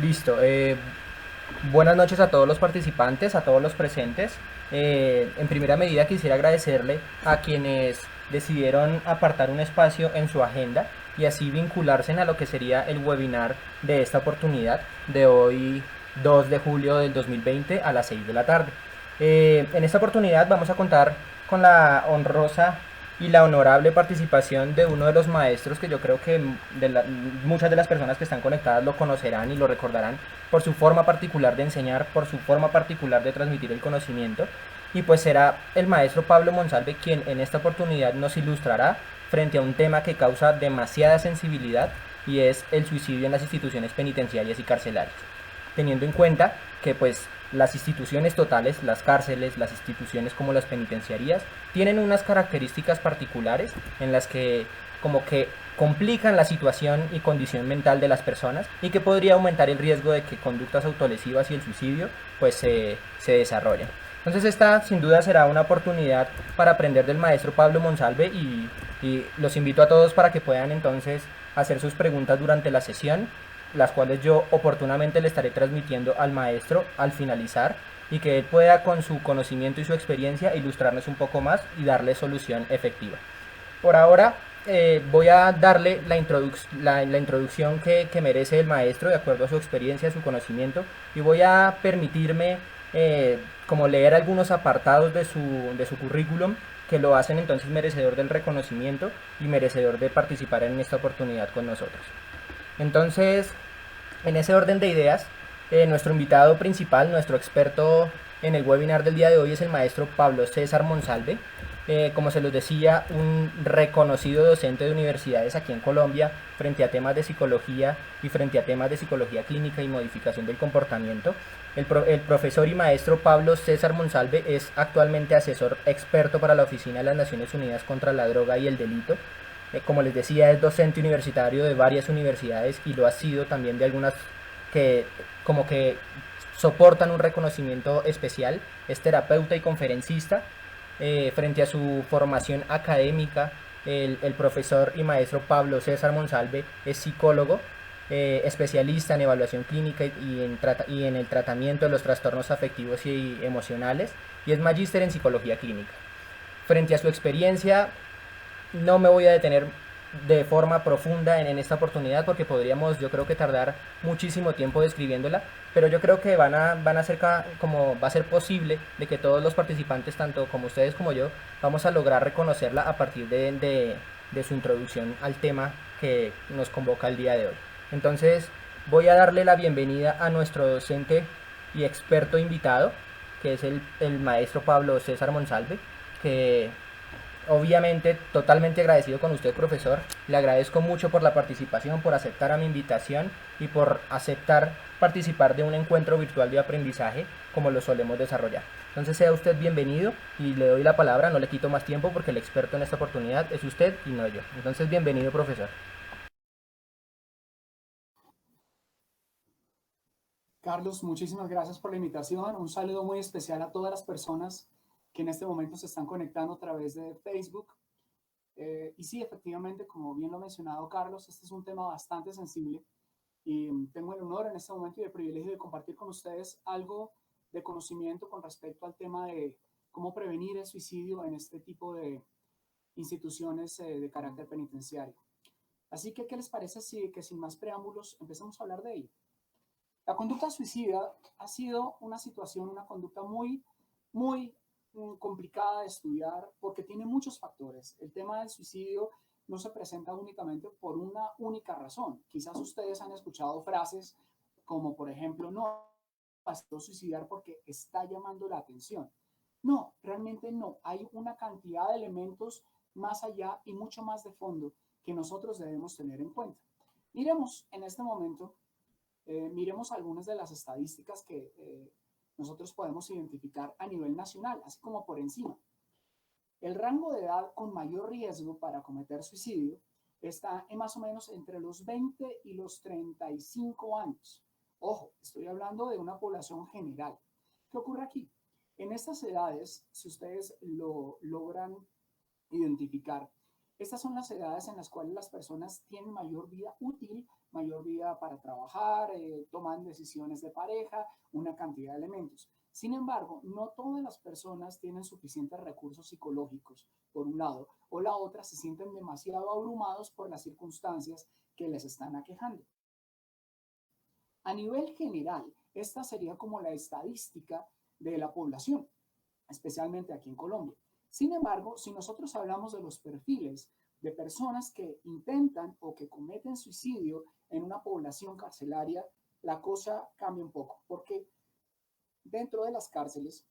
Listo. Buenas noches a todos los participantes, a todos los presentes. En primera medida quisiera agradecerle a quienes decidieron apartar un espacio en su agenda y así vincularse a lo que sería el webinar de esta oportunidad de hoy 2 de julio del 2020 a las 6 de la tarde. En esta oportunidad vamos a contar con la honrosa y la honorable participación de uno de los maestros que yo creo que muchas de las personas que están conectadas lo conocerán y lo recordarán por su forma particular de enseñar, por su forma particular de transmitir el conocimiento. Y pues será el maestro Pablo Monsalve quien en esta oportunidad nos ilustrará frente a un tema que causa demasiada sensibilidad y es el suicidio en las instituciones penitenciarias y carcelarias, teniendo en cuenta que pues las instituciones totales, las cárceles, las instituciones como las penitenciarías, tienen unas características particulares en las que como que complican la situación y condición mental de las personas y que podría aumentar el riesgo de que conductas autolesivas y el suicidio pues se desarrollen. Entonces esta sin duda será una oportunidad para aprender del maestro Pablo Monsalve y los invito a todos para que puedan entonces hacer sus preguntas durante la sesión, las cuales yo oportunamente le estaré transmitiendo al maestro al finalizar y que él pueda con su conocimiento y su experiencia ilustrarnos un poco más y darle solución efectiva. Por ahora voy a darle la introducción que merece el maestro de acuerdo a su experiencia, a su conocimiento y voy a permitirme como leer algunos apartados de su currículum que lo hacen entonces merecedor del reconocimiento y merecedor de participar en esta oportunidad con nosotros. Entonces, en ese orden de ideas, nuestro invitado principal, nuestro experto en el webinar del día de hoy es el maestro Pablo César Monsalve. Como se los decía, un reconocido docente de universidades aquí en Colombia frente a temas de psicología y frente a temas de psicología clínica y modificación del comportamiento. El profesor y maestro Pablo César Monsalve es actualmente asesor experto para la Oficina de las Naciones Unidas contra la Droga y el Delito. Como les decía, es docente universitario de varias universidades y lo ha sido también de algunas que como que soportan un reconocimiento especial. Es terapeuta y conferencista. Frente a su formación académica, el profesor y maestro Pablo César Monsalve es psicólogo, especialista en evaluación clínica y en el tratamiento de los trastornos afectivos y emocionales y es magíster en psicología clínica. Frente a su experiencia, no me voy a detener de forma profunda en esta oportunidad porque podríamos yo creo que tardar muchísimo tiempo describiéndola, pero yo creo que van a ser como va a ser posible de que todos los participantes, tanto como ustedes como yo, vamos a lograr reconocerla a partir de su introducción al tema que nos convoca el día de hoy. Entonces voy a darle la bienvenida a nuestro docente y experto invitado, que es el maestro Pablo César Monsalve, que obviamente, totalmente agradecido con usted, profesor. Le agradezco mucho por la participación, por aceptar a mi invitación y por aceptar participar de un encuentro virtual de aprendizaje como lo solemos desarrollar. Entonces sea usted bienvenido y le doy la palabra, no le quito más tiempo porque el experto en esta oportunidad es usted y no yo. Entonces bienvenido, profesor. Carlos, muchísimas gracias por la invitación. Un saludo muy especial a todas las personas que en este momento se están conectando a través de Facebook. Y sí, efectivamente, como bien lo ha mencionado Carlos, este es un tema bastante sensible y tengo el honor en este momento y el privilegio de compartir con ustedes algo de conocimiento con respecto al tema de cómo prevenir el suicidio en este tipo de instituciones de carácter penitenciario. Así que, ¿qué les parece si que sin más preámbulos empezamos a hablar de ello? La conducta suicida ha sido una situación, una conducta muy complicada de estudiar porque tiene muchos factores. El tema del suicidio no se presenta únicamente por una única razón. Quizás ustedes han escuchado frases como, por ejemplo, no, bastó suicidar porque está llamando la atención. No, realmente no. Hay una cantidad de elementos más allá y mucho más de fondo que nosotros debemos tener en cuenta. Miremos en este momento miremos algunas de las estadísticas que nosotros podemos identificar a nivel nacional, así como por encima. El rango de edad con mayor riesgo para cometer suicidio está en más o menos entre los 20 y los 35 años. Ojo, estoy hablando de una población general. ¿Qué ocurre aquí? En estas edades, si ustedes lo logran identificar, estas son las edades en las cuales las personas tienen mayor vida útil mayor vida para trabajar, toman decisiones de pareja, una cantidad de elementos. Sin embargo, no todas las personas tienen suficientes recursos psicológicos, por un lado, o la otra se sienten demasiado abrumados por las circunstancias que les están aquejando. A nivel general, esta sería como la estadística de la población, especialmente aquí en Colombia. Sin embargo, si nosotros hablamos de los perfiles de personas que intentan o que cometen suicidio en una población carcelaria, la cosa cambia un poco, porque dentro de las cárceles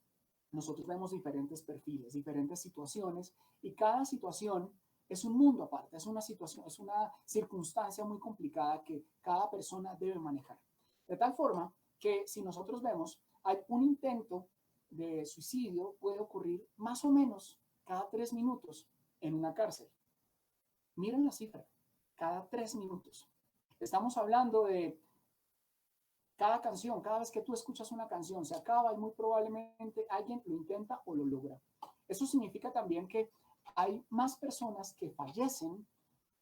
nosotros vemos diferentes perfiles, diferentes situaciones, y cada situación es un mundo aparte, es una situación, es una circunstancia muy complicada que cada persona debe manejar. De tal forma que si nosotros vemos, hay un intento de suicidio puede ocurrir más o menos cada 3 minutos en una cárcel. Miren la cifra, cada 3 minutos. Estamos hablando de cada canción, cada vez que tú escuchas una canción, se acaba y muy probablemente alguien lo intenta o lo logra. Eso significa también que hay más personas que fallecen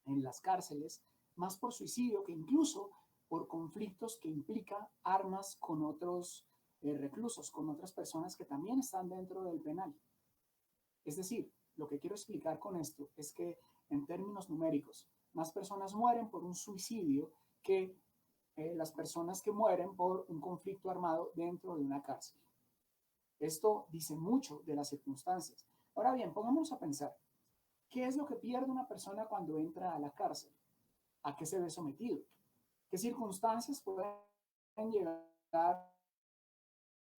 en las cárceles, más por suicidio que incluso por conflictos que implican armas con otros reclusos, con otras personas que también están dentro del penal. Es decir, lo que quiero explicar con esto es que en términos numéricos, más personas mueren por un suicidio que las personas que mueren por un conflicto armado dentro de una cárcel. Esto dice mucho de las circunstancias. Ahora bien, pongámonos a pensar, ¿qué es lo que pierde una persona cuando entra a la cárcel? ¿A qué se ve sometido? ¿Qué circunstancias pueden llegar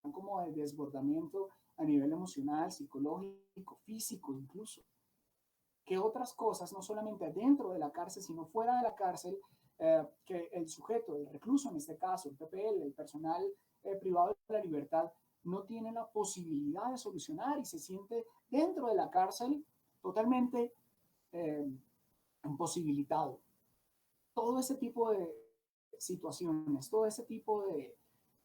como de desbordamiento a nivel emocional, psicológico, físico incluso? ¿Qué otras cosas, no solamente dentro de la cárcel, sino fuera de la cárcel, que el sujeto, el recluso en este caso, el PPL, el personal privado de la libertad, no tiene la posibilidad de solucionar y se siente dentro de la cárcel totalmente eh, imposibilitado? Todo ese tipo de situaciones, todo ese tipo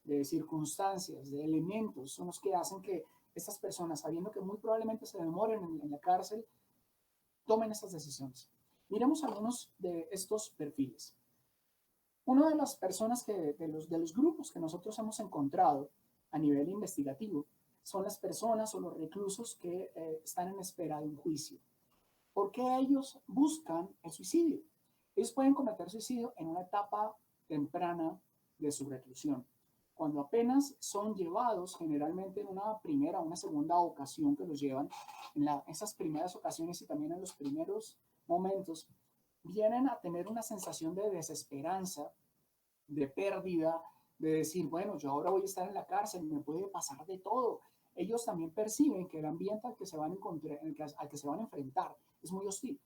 de circunstancias, de elementos, son los que hacen que estas personas, sabiendo que muy probablemente se demoren en la cárcel, tomen estas decisiones. Miremos algunos de estos perfiles. Una de las personas de los grupos que nosotros hemos encontrado a nivel investigativo son las personas o los reclusos que están en espera de un juicio. ¿Por qué ellos buscan el suicidio? Ellos pueden cometer suicidio en una etapa temprana de su reclusión, cuando apenas son llevados, generalmente en una primera o una segunda ocasión que los llevan, esas primeras ocasiones y también en los primeros momentos, vienen a tener una sensación de desesperanza, de pérdida, de decir, bueno, yo ahora voy a estar en la cárcel, me puede pasar de todo. Ellos también perciben que el ambiente al que se van a encontrar, al que se van a enfrentar es muy hostil.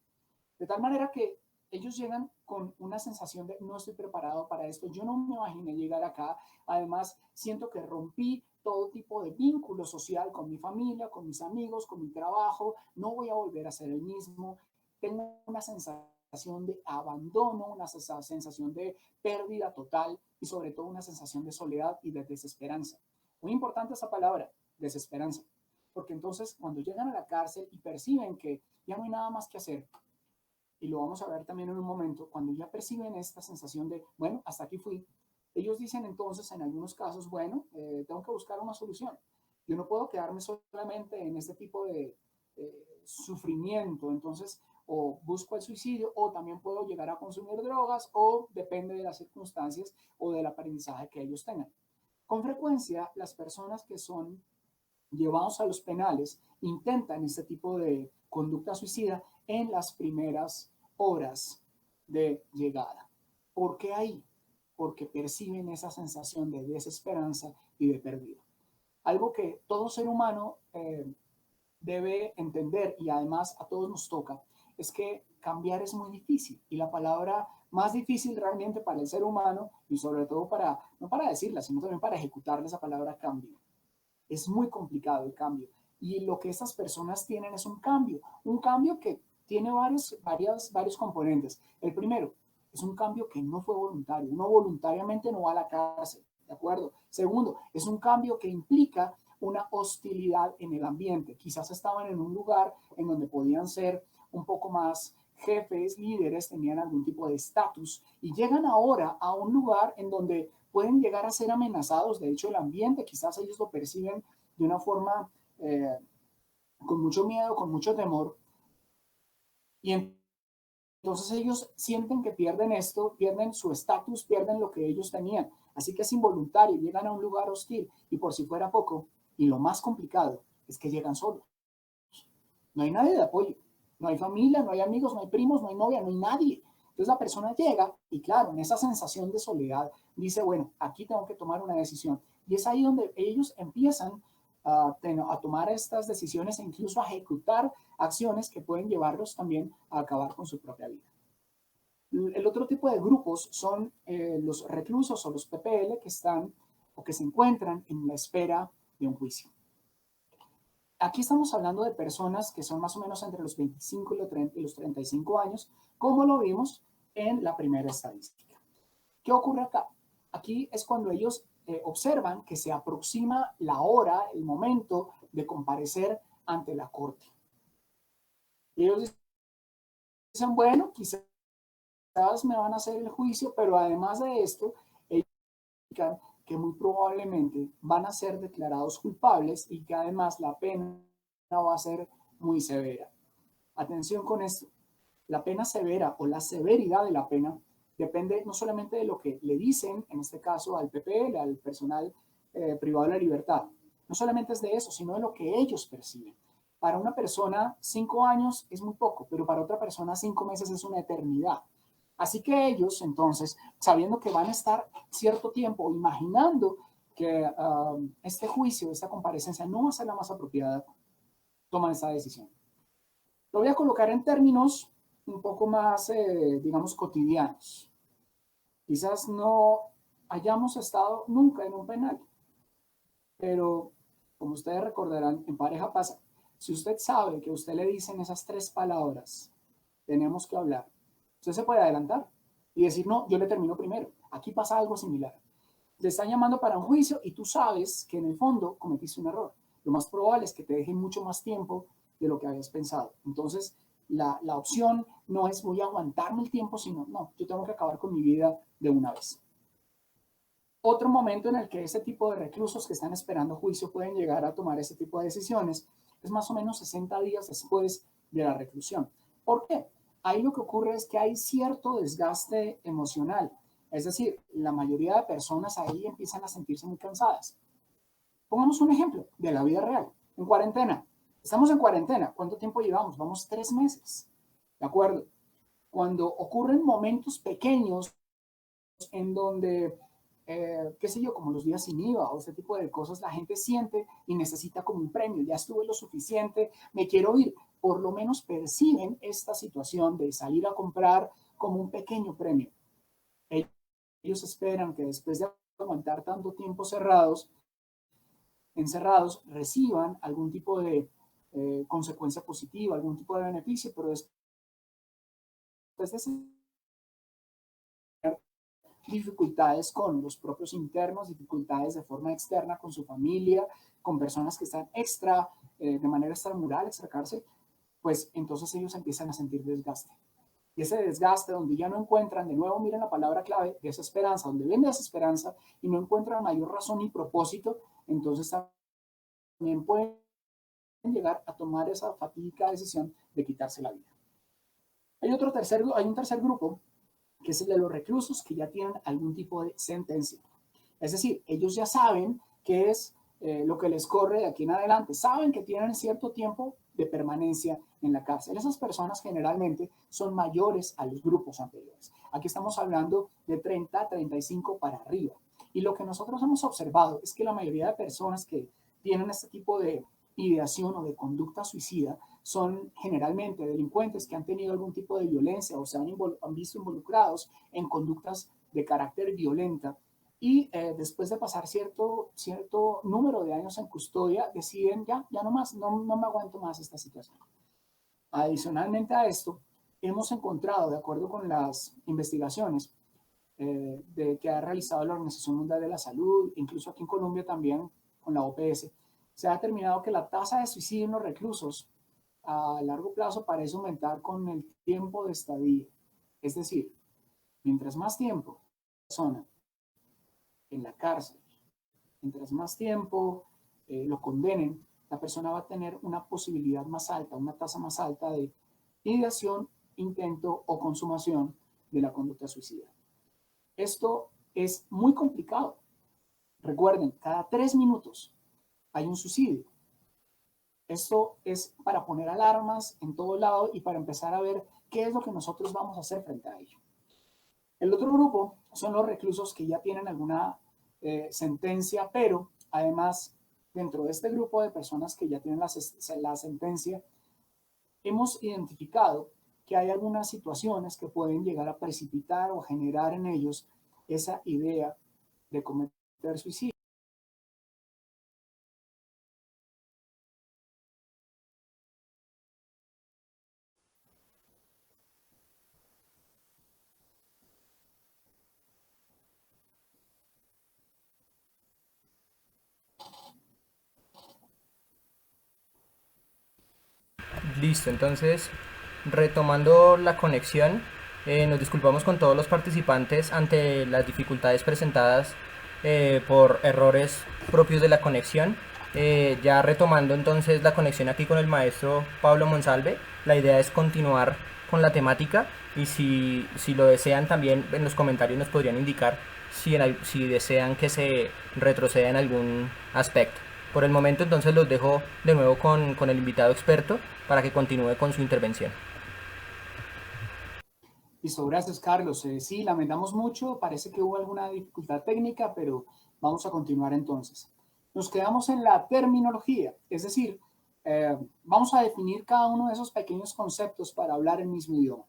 De tal manera que ellos llegan con una sensación de no estoy preparado para esto, yo no me imaginé llegar acá, además siento que rompí todo tipo de vínculo social con mi familia, con mis amigos, con mi trabajo, no voy a volver a ser el mismo, tengo una sensación de abandono, una sensación de pérdida total y sobre todo una sensación de soledad y de desesperanza. Muy importante esa palabra, desesperanza, porque entonces cuando llegan a la cárcel y perciben que ya no hay nada más que hacer, y lo vamos a ver también en un momento, cuando ya perciben esta sensación de, bueno, hasta aquí fui, ellos dicen entonces en algunos casos, bueno, tengo que buscar una solución. Yo no puedo quedarme solamente en este tipo de sufrimiento, entonces o busco el suicidio o también puedo llegar a consumir drogas o depende de las circunstancias o del aprendizaje que ellos tengan. Con frecuencia, las personas que son llevados a los penales intentan este tipo de conducta suicida en las primeras horas de llegada. ¿Por qué ahí? Porque perciben esa sensación de desesperanza y de pérdida. Algo que todo ser humano debe entender y además a todos nos toca es que cambiar es muy difícil y la palabra más difícil realmente para el ser humano y sobre todo para, no para decirla, sino también para ejecutarla esa palabra cambio. Es muy complicado el cambio. Y lo que estas personas tienen es un cambio que tiene varios componentes. El primero es un cambio que no fue voluntario. Uno voluntariamente no va a la cárcel, ¿de acuerdo? Segundo, es un cambio que implica una hostilidad en el ambiente. Quizás estaban en un lugar en donde podían ser un poco más jefes, líderes, tenían algún tipo de estatus y llegan ahora a un lugar en donde pueden llegar a ser amenazados. De hecho, el ambiente quizás ellos lo perciben de una forma con mucho miedo, con mucho temor. Y entonces ellos sienten que pierden esto, pierden su estatus, pierden lo que ellos tenían. Así que es involuntario, llegan a un lugar hostil y por si fuera poco, y lo más complicado es que llegan solos. No hay nadie de apoyo, no hay familia, no hay amigos, no hay primos, no hay novia, no hay nadie. Entonces la persona llega y claro, en esa sensación de soledad dice, bueno, aquí tengo que tomar una decisión. Y es ahí donde ellos empiezan a tomar estas decisiones e incluso a ejecutar acciones que pueden llevarlos también a acabar con su propia vida. El otro tipo de grupos son los reclusos o los PPL que están o que se encuentran en la espera de un juicio. Aquí estamos hablando de personas que son más o menos entre los 25 y los 35 años, como lo vimos en la primera estadística. ¿Qué ocurre acá? Aquí es cuando ellos observan que se aproxima la hora, el momento de comparecer ante la corte. Y ellos dicen, bueno, quizás me van a hacer el juicio, pero además de esto, ellos indican que muy probablemente van a ser declarados culpables y que además la pena va a ser muy severa. Atención con esto, la pena severa o la severidad de la pena depende no solamente de lo que le dicen, en este caso al PPL, al personal privado de la libertad, no solamente es de eso, sino de lo que ellos perciben. Para una persona 5 años es muy poco, pero para otra persona 5 meses es una eternidad. Así que ellos, entonces, sabiendo que van a estar cierto tiempo, imaginando que este juicio, esta comparecencia no va a ser la más apropiada, toman esta decisión. Lo voy a colocar en términos un poco más, digamos, cotidianos. Quizás no hayamos estado nunca en un penal, pero como ustedes recordarán, en pareja pasa. Si usted sabe que a usted le dicen esas 3 palabras, tenemos que hablar, usted se puede adelantar y decir, no, yo le termino primero. Aquí pasa algo similar. Te están llamando para un juicio y tú sabes que en el fondo cometiste un error. Lo más probable es que te dejen mucho más tiempo de lo que habías pensado. Entonces, la opción no es voy a aguantarme el tiempo, sino no, yo tengo que acabar con mi vida de una vez. Otro momento en el que ese tipo de reclusos que están esperando juicio pueden llegar a tomar ese tipo de decisiones es más o menos 60 días después de la reclusión. ¿Por qué? Ahí lo que ocurre es que hay cierto desgaste emocional. Es decir, la mayoría de personas ahí empiezan a sentirse muy cansadas. Pongamos un ejemplo de la vida real. En cuarentena. Estamos en cuarentena. ¿Cuánto tiempo llevamos? Vamos 3 meses. ¿De acuerdo? Cuando ocurren momentos pequeños en donde, qué sé yo, como los días sin IVA o ese tipo de cosas, la gente siente y necesita como un premio. Ya estuve lo suficiente, me quiero ir. Por lo menos perciben esta situación de salir a comprar como un pequeño premio. Ellos esperan que después de aguantar tanto tiempo encerrados, reciban algún tipo de consecuencia positiva, algún tipo de beneficio, pero después de dificultades con los propios internos, dificultades de forma externa con su familia, con personas que están de manera extramural, extracárcel, pues entonces ellos empiezan a sentir desgaste. Y ese desgaste donde ya no encuentran, de nuevo miren la palabra clave, desesperanza, donde ven desesperanza y no encuentran mayor razón ni propósito, entonces también pueden llegar a tomar esa fatídica decisión de quitarse la vida. Hay un tercer grupo, que es el de los reclusos que ya tienen algún tipo de sentencia. Es decir, ellos ya saben qué es lo que les corre de aquí en adelante, saben que tienen cierto tiempo de permanencia en la cárcel. Esas personas generalmente son mayores a los grupos anteriores. Aquí estamos hablando de 30, 35 para arriba. Y lo que nosotros hemos observado es que la mayoría de personas que tienen este tipo de ideación o de conducta suicida son generalmente delincuentes que han tenido algún tipo de violencia o se han visto involucrados en conductas de carácter violenta y después de pasar cierto número de años en custodia deciden ya no más, no me aguanto más esta situación. Adicionalmente a esto, hemos encontrado, de acuerdo con las investigaciones que ha realizado la Organización Mundial de la Salud, incluso aquí en Colombia también con la OPS, se ha determinado que la tasa de suicidio en los reclusos a largo plazo parece aumentar con el tiempo de estadía. Es decir, mientras más tiempo la persona en la cárcel, mientras más tiempo lo condenen, la persona va a tener una posibilidad más alta, una tasa más alta de ideación, intento o consumación de la conducta suicida. Esto es muy complicado. Recuerden, cada 3 minutos hay un suicidio. Esto es para poner alarmas en todo lado y para empezar a ver qué es lo que nosotros vamos a hacer frente a ello. El otro grupo son los reclusos que ya tienen alguna sentencia, pero además dentro de este grupo de personas que ya tienen la sentencia, hemos identificado que hay algunas situaciones que pueden llegar a precipitar o generar en ellos esa idea de cometer suicidio. Listo, entonces, retomando la conexión, nos disculpamos con todos los participantes ante las dificultades presentadas por errores propios de la conexión. Ya retomando entonces la conexión aquí con el maestro Pablo Monsalve, la idea es continuar con la temática y si lo desean también en los comentarios nos podrían indicar si desean que se retroceda en algún aspecto. Por el momento entonces los dejo de nuevo con el invitado experto para que continúe con su intervención. Listo, gracias Carlos. Sí, lamentamos mucho, parece que hubo alguna dificultad técnica, pero vamos a continuar entonces. Nos quedamos en la terminología, es decir, vamos a definir cada uno de esos pequeños conceptos para hablar el mismo idioma.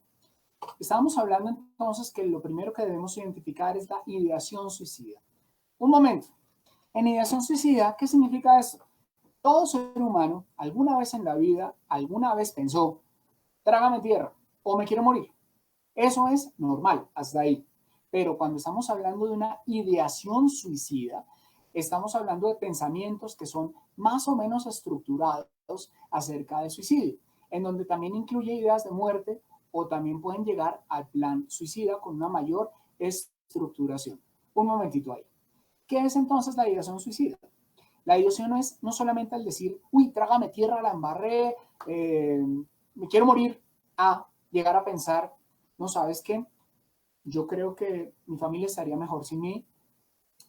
Estábamos hablando entonces que lo primero que debemos identificar es la ideación suicida. Un momento, en ideación suicida, ¿qué significa esto? Todo ser humano alguna vez en la vida, alguna vez pensó, trágame tierra o me quiero morir. Eso es normal, hasta ahí. Pero cuando estamos hablando de una ideación suicida, estamos hablando de pensamientos que son más o menos estructurados acerca del suicidio, en donde también incluye ideas de muerte o también pueden llegar al plan suicida con una mayor estructuración. Un momentito ahí. ¿Qué es entonces la ideación suicida? La ideación es no solamente el decir, uy, trágame tierra, la embarré, me quiero morir, a llegar a pensar, no sabes qué, yo creo que mi familia estaría mejor sin mí,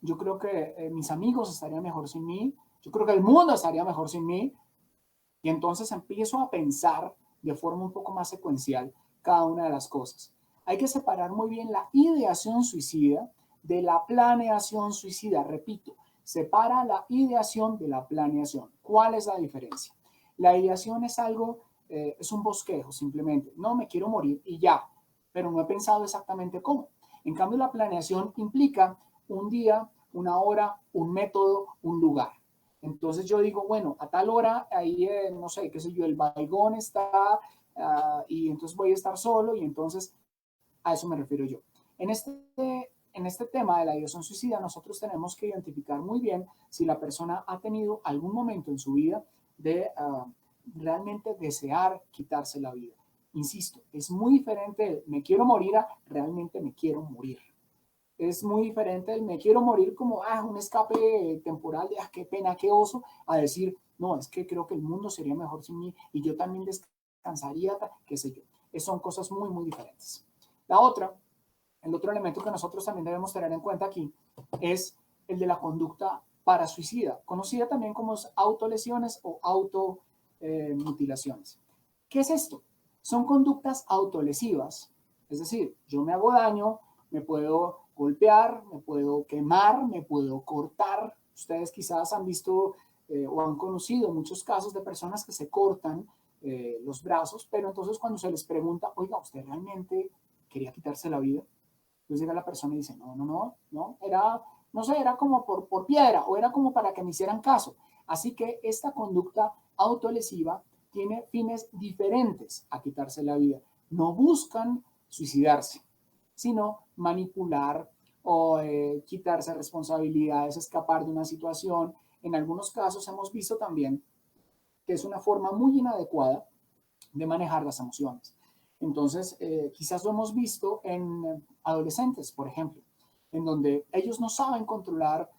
yo creo que mis amigos estarían mejor sin mí, yo creo que el mundo estaría mejor sin mí, y entonces empiezo a pensar de forma un poco más secuencial cada una de las cosas. Hay que separar muy bien la ideación suicida de la planeación suicida. Repito, separa la ideación de la planeación. ¿Cuál es la diferencia? La ideación es algo, es un bosquejo simplemente. No, me quiero morir y ya, pero no he pensado exactamente cómo. En cambio, la planeación implica un día, una hora, un método, un lugar. Entonces yo digo, bueno, a tal hora, ahí, no sé, qué sé yo, el baigón está, y entonces voy a estar solo, y entonces a eso me refiero yo. En este tema de la ideación suicida, nosotros tenemos que identificar muy bien si la persona ha tenido algún momento en su vida de realmente desear quitarse la vida. Insisto, es muy diferente el me quiero morir a realmente me quiero morir. Es muy diferente el me quiero morir como un escape temporal de qué pena, qué oso, a decir, no, es que creo que el mundo sería mejor sin mí y yo también descansaría, qué sé yo. Son cosas muy, muy diferentes. La otra, el otro elemento que nosotros también debemos tener en cuenta aquí es el de la conducta parasuicida, conocida también como autolesiones o automutilaciones. ¿Qué es esto? Son conductas autolesivas, es decir, yo me hago daño, me puedo golpear, me puedo quemar, me puedo cortar. Ustedes quizás han visto o han conocido muchos casos de personas que se cortan los brazos, pero entonces cuando se les pregunta, oiga, ¿usted realmente quería quitarse la vida? Entonces llega la persona y dice, no, no, no, no, era, no sé, era como por piedra o era como para que me hicieran caso. Así que esta conducta autolesiva tiene fines diferentes a quitarse la vida. No buscan suicidarse, sino manipular o quitarse responsabilidades, escapar de una situación. En algunos casos hemos visto también que es una forma muy inadecuada de manejar las emociones. Entonces, quizás lo hemos visto en adolescentes, por ejemplo, en donde ellos no saben controlar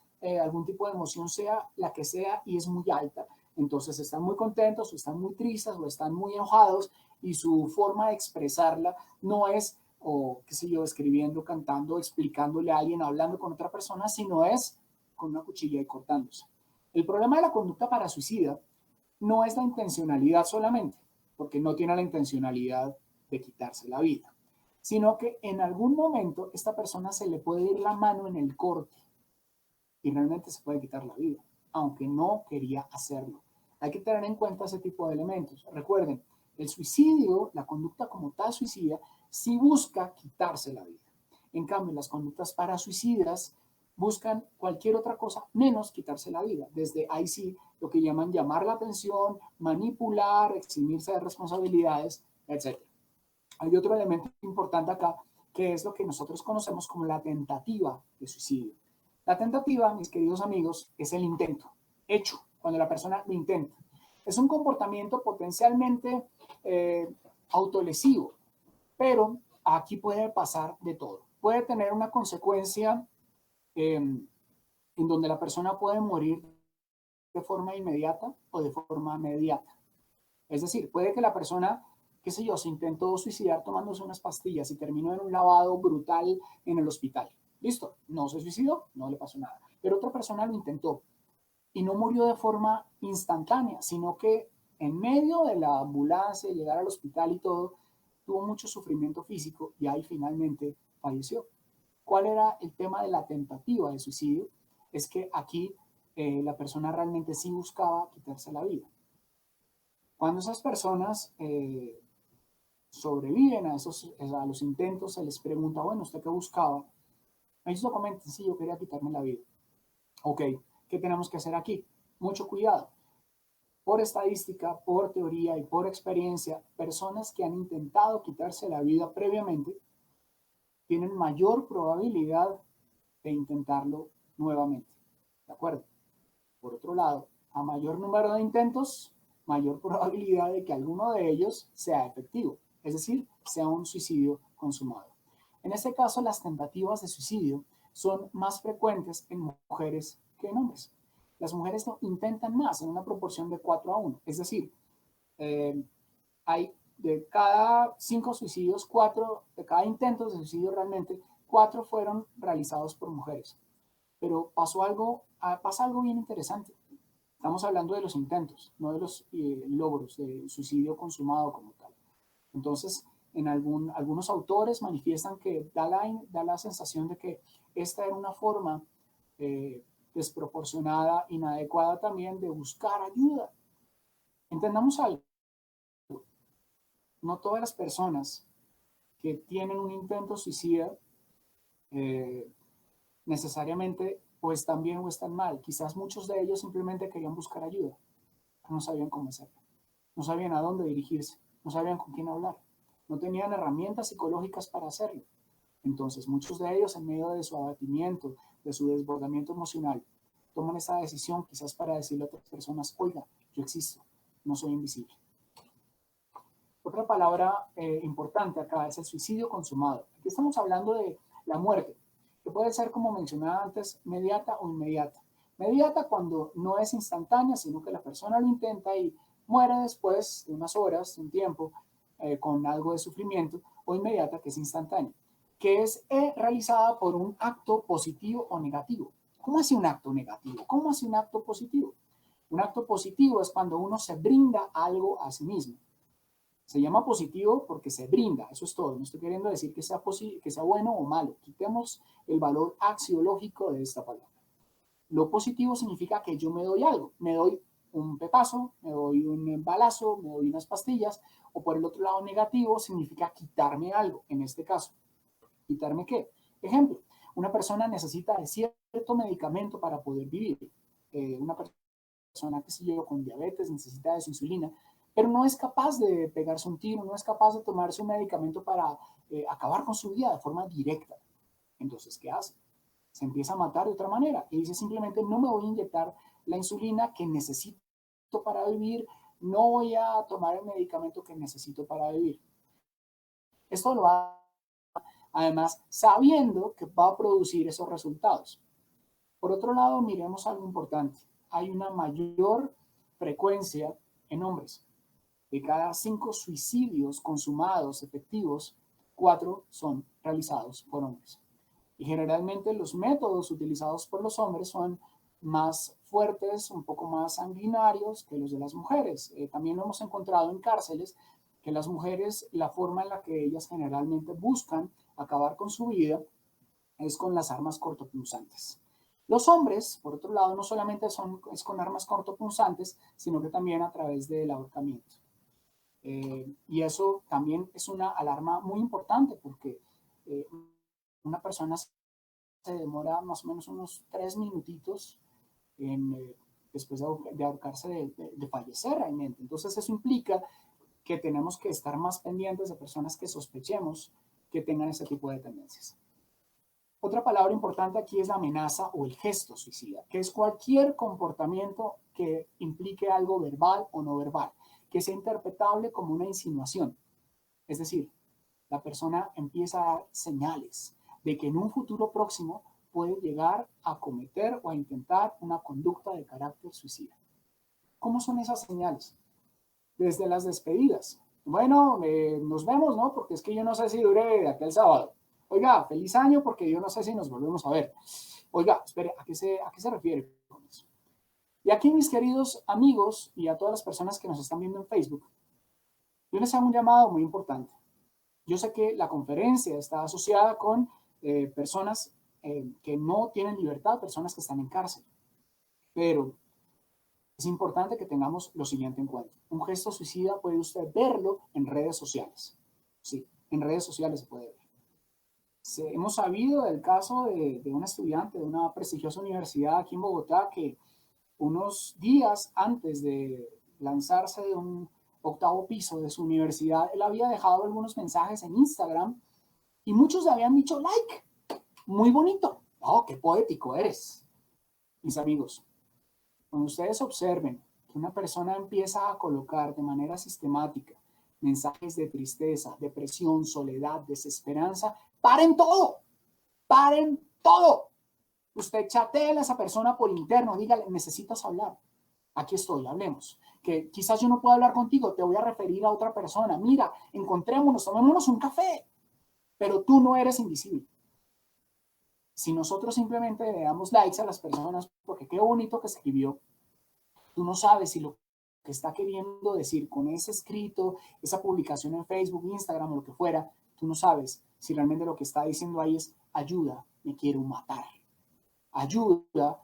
algún tipo de emoción, sea la que sea, y es muy alta. Entonces están muy contentos o están muy tristes o están muy enojados y su forma de expresarla no es, o qué sé yo, escribiendo, cantando, explicándole a alguien, hablando con otra persona, sino es con una cuchilla y cortándose. El problema de la conducta parasuicida no es la intencionalidad solamente, porque no tiene la intencionalidad de quitarse la vida, sino que en algún momento esta persona se le puede ir la mano en el corte y realmente se puede quitar la vida, aunque no quería hacerlo. Hay que tener en cuenta ese tipo de elementos. Recuerden, el suicidio, la conducta como tal suicida, sí busca quitarse la vida. En cambio, las conductas parasuicidas buscan cualquier otra cosa menos quitarse la vida. Desde ahí sí, lo que llaman llamar la atención, manipular, eximirse de responsabilidades, etc. Hay otro elemento importante acá, que es lo que nosotros conocemos como la tentativa de suicidio. La tentativa, mis queridos amigos, es el intento, hecho, cuando la persona lo intenta. Es un comportamiento potencialmente autolesivo, pero aquí puede pasar de todo. Puede tener una consecuencia en donde la persona puede morir de forma inmediata o de forma mediata. Es decir, puede que la persona, qué sé yo, se intentó suicidar tomándose unas pastillas y terminó en un lavado brutal en el hospital. Listo, no se suicidó, no le pasó nada. Pero otra persona lo intentó y no murió de forma instantánea, sino que en medio de la ambulancia, llegar al hospital y todo, tuvo mucho sufrimiento físico y ahí finalmente falleció. ¿Cuál era el tema de la tentativa de suicidio? Es que aquí la persona realmente sí buscaba quitarse la vida. Cuando esas personas sobreviven a los intentos, se les pregunta, bueno, ¿usted qué buscaba? Ellos lo comentan, sí, yo quería quitarme la vida. Ok, ¿qué tenemos que hacer aquí? Mucho cuidado. Por estadística, por teoría y por experiencia, personas que han intentado quitarse la vida previamente tienen mayor probabilidad de intentarlo nuevamente. ¿De acuerdo? Por otro lado, a mayor número de intentos, mayor probabilidad de que alguno de ellos sea efectivo, es decir, sea un suicidio consumado. En este caso, las tentativas de suicidio son más frecuentes en mujeres que en hombres. Las mujeres lo intentan más en una proporción de 4-1, es decir, eh, hay de cada 5 suicidios, 4, de cada intento de suicidio realmente, 4 fueron realizados por mujeres. Pero pasa algo bien interesante. Estamos hablando de los intentos, no de los logros de suicidio consumado como tal. Entonces, algunos autores manifiestan que da la sensación de que esta era una forma desproporcionada, inadecuada también de buscar ayuda. Entendamos algo, no todas las personas que tienen un intento suicida eh, necesariamente o están bien o están mal. Quizás muchos de ellos simplemente querían buscar ayuda, pero no sabían cómo hacerlo, no sabían a dónde dirigirse, no sabían con quién hablar, no tenían herramientas psicológicas para hacerlo. Entonces, muchos de ellos, en medio de su abatimiento, de su desbordamiento emocional, toman esa decisión quizás para decirle a otras personas, oiga, yo existo, no soy invisible. Otra palabra importante acá es el suicidio consumado. Aquí estamos hablando de la muerte, que puede ser, como mencionaba antes, mediata o inmediata. Mediata cuando no es instantánea, sino que la persona lo intenta y muere después de unas horas, un tiempo, con algo de sufrimiento, o inmediata, que es instantánea, que es realizada por un acto positivo o negativo. ¿Cómo hace un acto negativo? ¿Cómo hace un acto positivo? Un acto positivo es cuando uno se brinda algo a sí mismo. Se llama positivo porque se brinda, eso es todo. No estoy queriendo decir que sea bueno o malo. Quitemos el valor axiológico de esta palabra. Lo positivo significa que yo me doy algo. Me doy un pepazo, me doy un balazo, me doy unas pastillas. O por el otro lado, negativo significa quitarme algo. En este caso, ¿quitarme qué? Ejemplo, una persona necesita de cierto medicamento para poder vivir. Una persona, que sé yo, con diabetes necesita de su insulina, pero no es capaz de pegarse un tiro, no es capaz de tomarse un medicamento para acabar con su vida de forma directa. Entonces, ¿qué hace? Se empieza a matar de otra manera y dice simplemente no me voy a inyectar la insulina que necesito para vivir, no voy a tomar el medicamento que necesito para vivir. Esto lo hace además sabiendo que va a producir esos resultados. Por otro lado, miremos algo importante. Hay una mayor frecuencia en hombres. De cada 5 suicidios consumados efectivos, 4 son realizados por hombres. Y generalmente los métodos utilizados por los hombres son más fuertes, un poco más sanguinarios que los de las mujeres. También lo hemos encontrado en cárceles, que las mujeres, la forma en la que ellas generalmente buscan acabar con su vida es con las armas cortopunzantes. Los hombres, por otro lado, no solamente es con armas cortopunzantes, sino que también a través del ahorcamiento. Y eso también es una alarma muy importante porque una persona se demora más o menos unos 3 minutitos después de ahorcarse, de fallecer realmente. Entonces eso implica que tenemos que estar más pendientes de personas que sospechemos que tengan ese tipo de tendencias. Otra palabra importante aquí es la amenaza o el gesto suicida, que es cualquier comportamiento que implique algo verbal o no verbal, que sea interpretable como una insinuación. Es decir, la persona empieza a dar señales de que en un futuro próximo puede llegar a cometer o a intentar una conducta de carácter suicida. ¿Cómo son esas señales? Desde las despedidas. Bueno, nos vemos, ¿no? Porque es que yo no sé si dure de aquel sábado. Oiga, feliz año porque yo no sé si nos volvemos a ver. Oiga, espere, ¿a qué se refiere con eso? Y aquí, mis queridos amigos y a todas las personas que nos están viendo en Facebook, yo les hago un llamado muy importante. Yo sé que la conferencia está asociada con personas que no tienen libertad, personas que están en cárcel, pero es importante que tengamos lo siguiente en cuenta. Un gesto suicida puede usted verlo en redes sociales. Sí, en redes sociales se puede ver. Hemos sabido del caso de un estudiante de una prestigiosa universidad aquí en Bogotá que unos días antes de lanzarse de un octavo piso de su universidad, él había dejado algunos mensajes en Instagram y muchos le habían dicho like. Muy bonito. Oh, qué poético eres. Mis amigos, cuando ustedes observen que una persona empieza a colocar de manera sistemática mensajes de tristeza, depresión, soledad, desesperanza, paren todo, paren todo. Usted chatea a esa persona por interno, dígale, necesitas hablar. Aquí estoy, hablemos. Que quizás yo no pueda hablar contigo, te voy a referir a otra persona. Mira, encontrémonos, tomémonos un café, pero tú no eres invisible. Si nosotros simplemente le damos likes a las personas porque qué bonito que escribió, tú no sabes si lo que está queriendo decir con ese escrito, esa publicación en Facebook, Instagram o lo que fuera, tú no sabes si realmente lo que está diciendo ahí es ayuda, me quiero matar. Ayuda,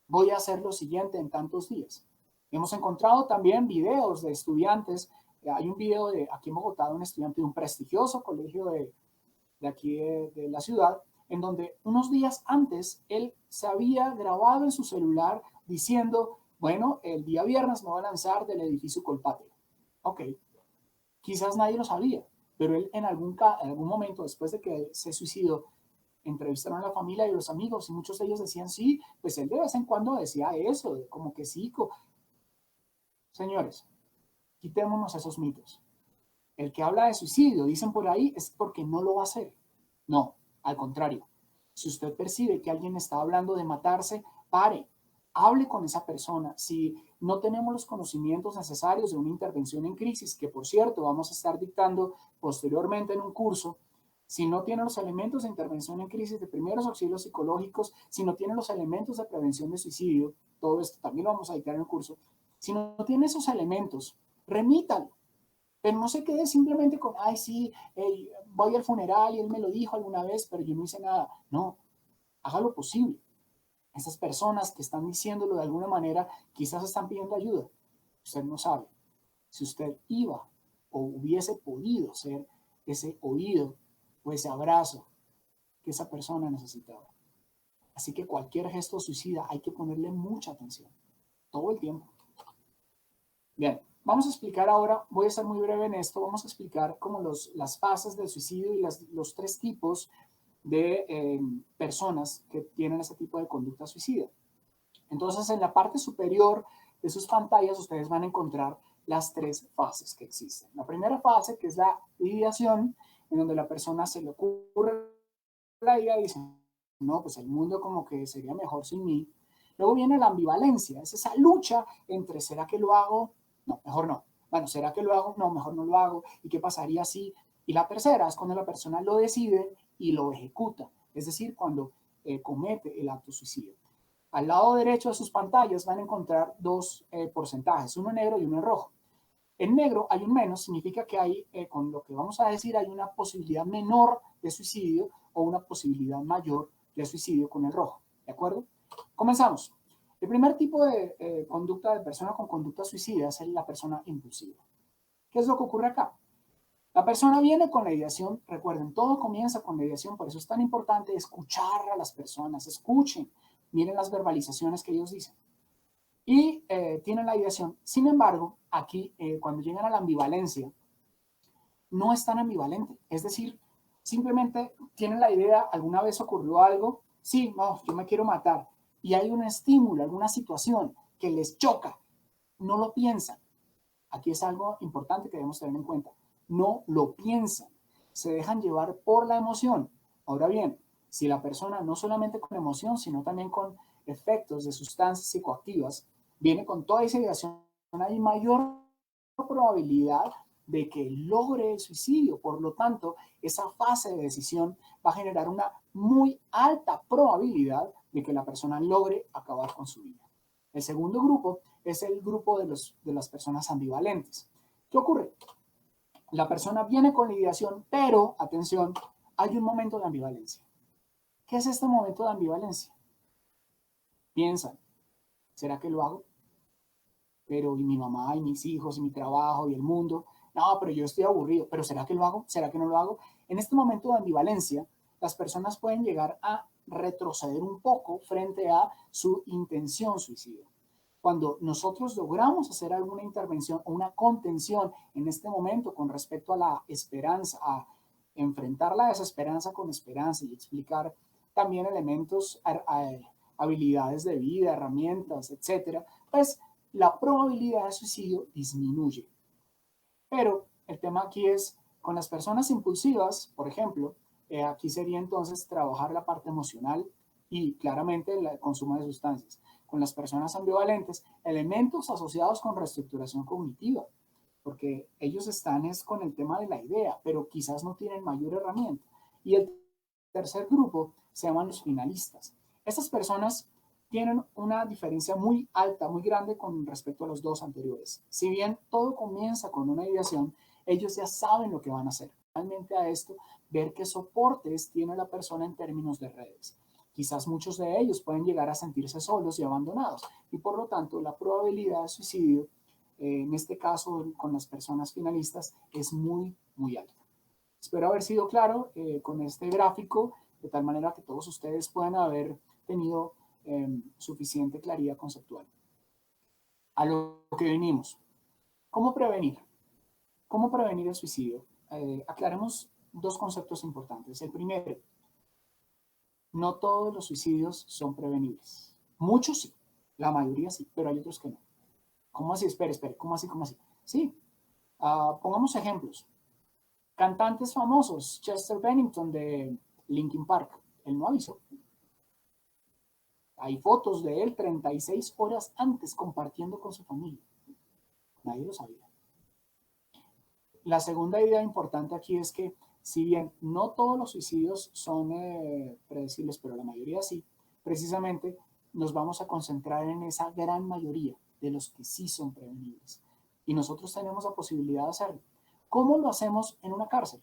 voy a hacer lo siguiente en tantos días. Hemos encontrado también videos de estudiantes. Hay un video aquí en Bogotá de un estudiante de un prestigioso colegio de aquí de la ciudad, en donde unos días antes él se había grabado en su celular diciendo, bueno, el día viernes me voy a lanzar del edificio Colpatrio. Ok, quizás nadie lo sabía, pero él en algún momento, después de que se suicidó, entrevistaron a la familia y a los amigos y muchos de ellos decían, sí, pues él de vez en cuando decía eso, como que sí. Señores, quitémonos esos mitos. El que habla de suicidio, dicen por ahí, es porque no lo va a hacer. No, al contrario. Si usted percibe que alguien está hablando de matarse, pare, hable con esa persona. Si no tenemos los conocimientos necesarios de una intervención en crisis, que por cierto vamos a estar dictando posteriormente en un curso, si no tiene los elementos de intervención en crisis de primeros auxilios psicológicos, si no tiene los elementos de prevención de suicidio, todo esto también lo vamos a dictar en el curso, si no tiene esos elementos, remítalo. Pero no se quede simplemente con, ay, sí, voy al funeral y él me lo dijo alguna vez, pero yo no hice nada. No, haga lo posible. Esas personas que están diciéndolo de alguna manera, quizás están pidiendo ayuda. Usted no sabe. Si usted iba o hubiese podido ser ese oído o ese abrazo que esa persona necesitaba. Así que cualquier gesto suicida hay que ponerle mucha atención, todo el tiempo. Bien, vamos a explicar ahora, voy a ser muy breve en esto, vamos a explicar como las fases del suicidio y los 3 tipos de personas que tienen ese tipo de conducta suicida. Entonces, en la parte superior de sus pantallas ustedes van a encontrar las tres fases que existen. La primera fase, que es la ideación, en donde la persona se le ocurre la idea y dice, no, pues el mundo como que sería mejor sin mí. Luego viene la ambivalencia, es esa lucha entre, ¿será que lo hago? No, mejor no. Bueno, ¿será que lo hago? No, mejor no lo hago. ¿Y qué pasaría si? Y la tercera es cuando la persona lo decide y lo ejecuta, es decir, cuando comete el acto suicida. Al lado derecho de sus pantallas van a encontrar dos porcentajes, uno en negro y uno en rojo. En negro hay un menos, significa que hay, con lo que vamos a decir, hay una posibilidad menor de suicidio o una posibilidad mayor de suicidio con el rojo. ¿De acuerdo? Comenzamos. El primer tipo de conducta de persona con conducta suicida es la persona impulsiva. ¿Qué es lo que ocurre acá? La persona viene con la ideación, recuerden, todo comienza con la ideación, por eso es tan importante escuchar a las personas, escuchen, miren las verbalizaciones que ellos dicen y tienen la ideación. Sin embargo, aquí cuando llegan a la ambivalencia, no es tan ambivalente, es decir, simplemente tienen la idea, alguna vez ocurrió algo, sí, no, yo me quiero matar, y hay un estímulo, alguna situación que les choca, no lo piensan. Aquí es algo importante que debemos tener en cuenta. No lo piensan, se dejan llevar por la emoción. Ahora bien, si la persona no solamente con emoción, sino también con efectos de sustancias psicoactivas, viene con toda esa ideación, hay mayor probabilidad de que logre el suicidio. Por lo tanto, esa fase de decisión va a generar una muy alta probabilidad de que la persona logre acabar con su vida. El segundo grupo es el grupo de las personas ambivalentes. ¿Qué ocurre? La persona viene con la ideación, pero, atención, hay un momento de ambivalencia. ¿Qué es este momento de ambivalencia? Piensan, ¿será que lo hago? Pero y mi mamá y mis hijos y mi trabajo y el mundo. No, pero yo estoy aburrido. ¿Pero será que lo hago? ¿Será que no lo hago? En este momento de ambivalencia, las personas pueden llegar a retroceder un poco frente a su intención suicida. Cuando nosotros logramos hacer alguna intervención o una contención en este momento con respecto a la esperanza, a enfrentar la desesperanza con esperanza y explicar también elementos, habilidades de vida, herramientas, etcétera, pues la probabilidad de suicidio disminuye. Pero el tema aquí es, con las personas impulsivas, por ejemplo, aquí sería entonces trabajar la parte emocional y claramente el consumo de sustancias. Con las personas ambivalentes, elementos asociados con reestructuración cognitiva, porque ellos están es con el tema de la idea, pero quizás no tienen mayor herramienta. Y el tercer grupo se llaman los finalistas. Estas personas tienen una diferencia muy alta, muy grande con respecto a los dos anteriores. Si bien todo comienza con una ideación, ellos ya saben lo que van a hacer. Realmente a esto, ver qué soportes tiene la persona en términos de redes. Quizás muchos de ellos pueden llegar a sentirse solos y abandonados y por lo tanto la probabilidad de suicidio, en este caso con las personas finalistas, es muy, muy alta. Espero haber sido claro con este gráfico, de tal manera que todos ustedes puedan haber tenido suficiente claridad conceptual. A lo que venimos. ¿Cómo prevenir? ¿Cómo prevenir el suicidio? Aclaremos dos conceptos importantes. El primero, no todos los suicidios son prevenibles. Muchos sí, la mayoría sí, pero hay otros que no. ¿Cómo así? Espere, ¿cómo así? ¿Cómo así? Sí, pongamos ejemplos. Cantantes famosos, Chester Bennington de Linkin Park, él no avisó. Hay fotos de él 36 horas antes compartiendo con su familia. Nadie lo sabía. La segunda idea importante aquí es que si bien no todos los suicidios son predecibles, pero la mayoría sí, precisamente nos vamos a concentrar en esa gran mayoría de los que sí son prevenibles. Y nosotros tenemos la posibilidad de hacerlo. ¿Cómo lo hacemos en una cárcel?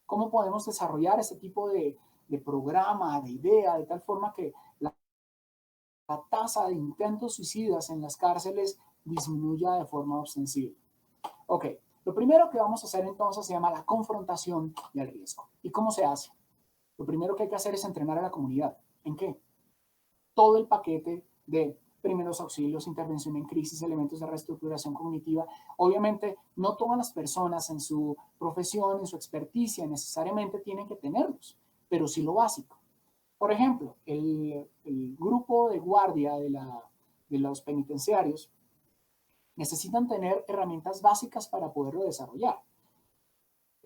¿Cómo podemos desarrollar este tipo de programa, de idea, de tal forma que la tasa de intentos suicidas en las cárceles disminuya de forma ostensiva? Ok, lo primero que vamos a hacer entonces se llama la confrontación del riesgo. ¿Y cómo se hace? Lo primero que hay que hacer es entrenar a la comunidad. ¿En qué? Todo el paquete de primeros auxilios, intervención en crisis, elementos de reestructuración cognitiva. Obviamente, no todas las personas en su profesión, en su experticia, necesariamente tienen que tenerlos, pero sí lo básico. Por ejemplo, el grupo de guardia de los penitenciarios necesitan tener herramientas básicas para poderlo desarrollar.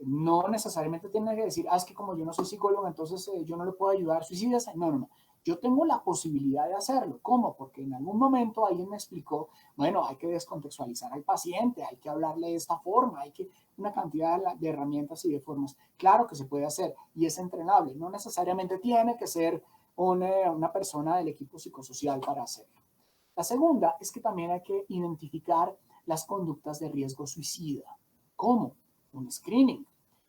No necesariamente tiene que decir, es que como yo no soy psicólogo, entonces yo no le puedo ayudar, suicidarse. No, no, no. Yo tengo la posibilidad de hacerlo. ¿Cómo? Porque en algún momento alguien me explicó, bueno, hay que descontextualizar al paciente, hay que hablarle de esta forma, hay que una cantidad de herramientas y de formas. Claro que se puede hacer y es entrenable. No necesariamente tiene que ser una persona del equipo psicosocial para hacerlo. La segunda es que también hay que identificar las conductas de riesgo suicida. ¿Cómo? Un screening.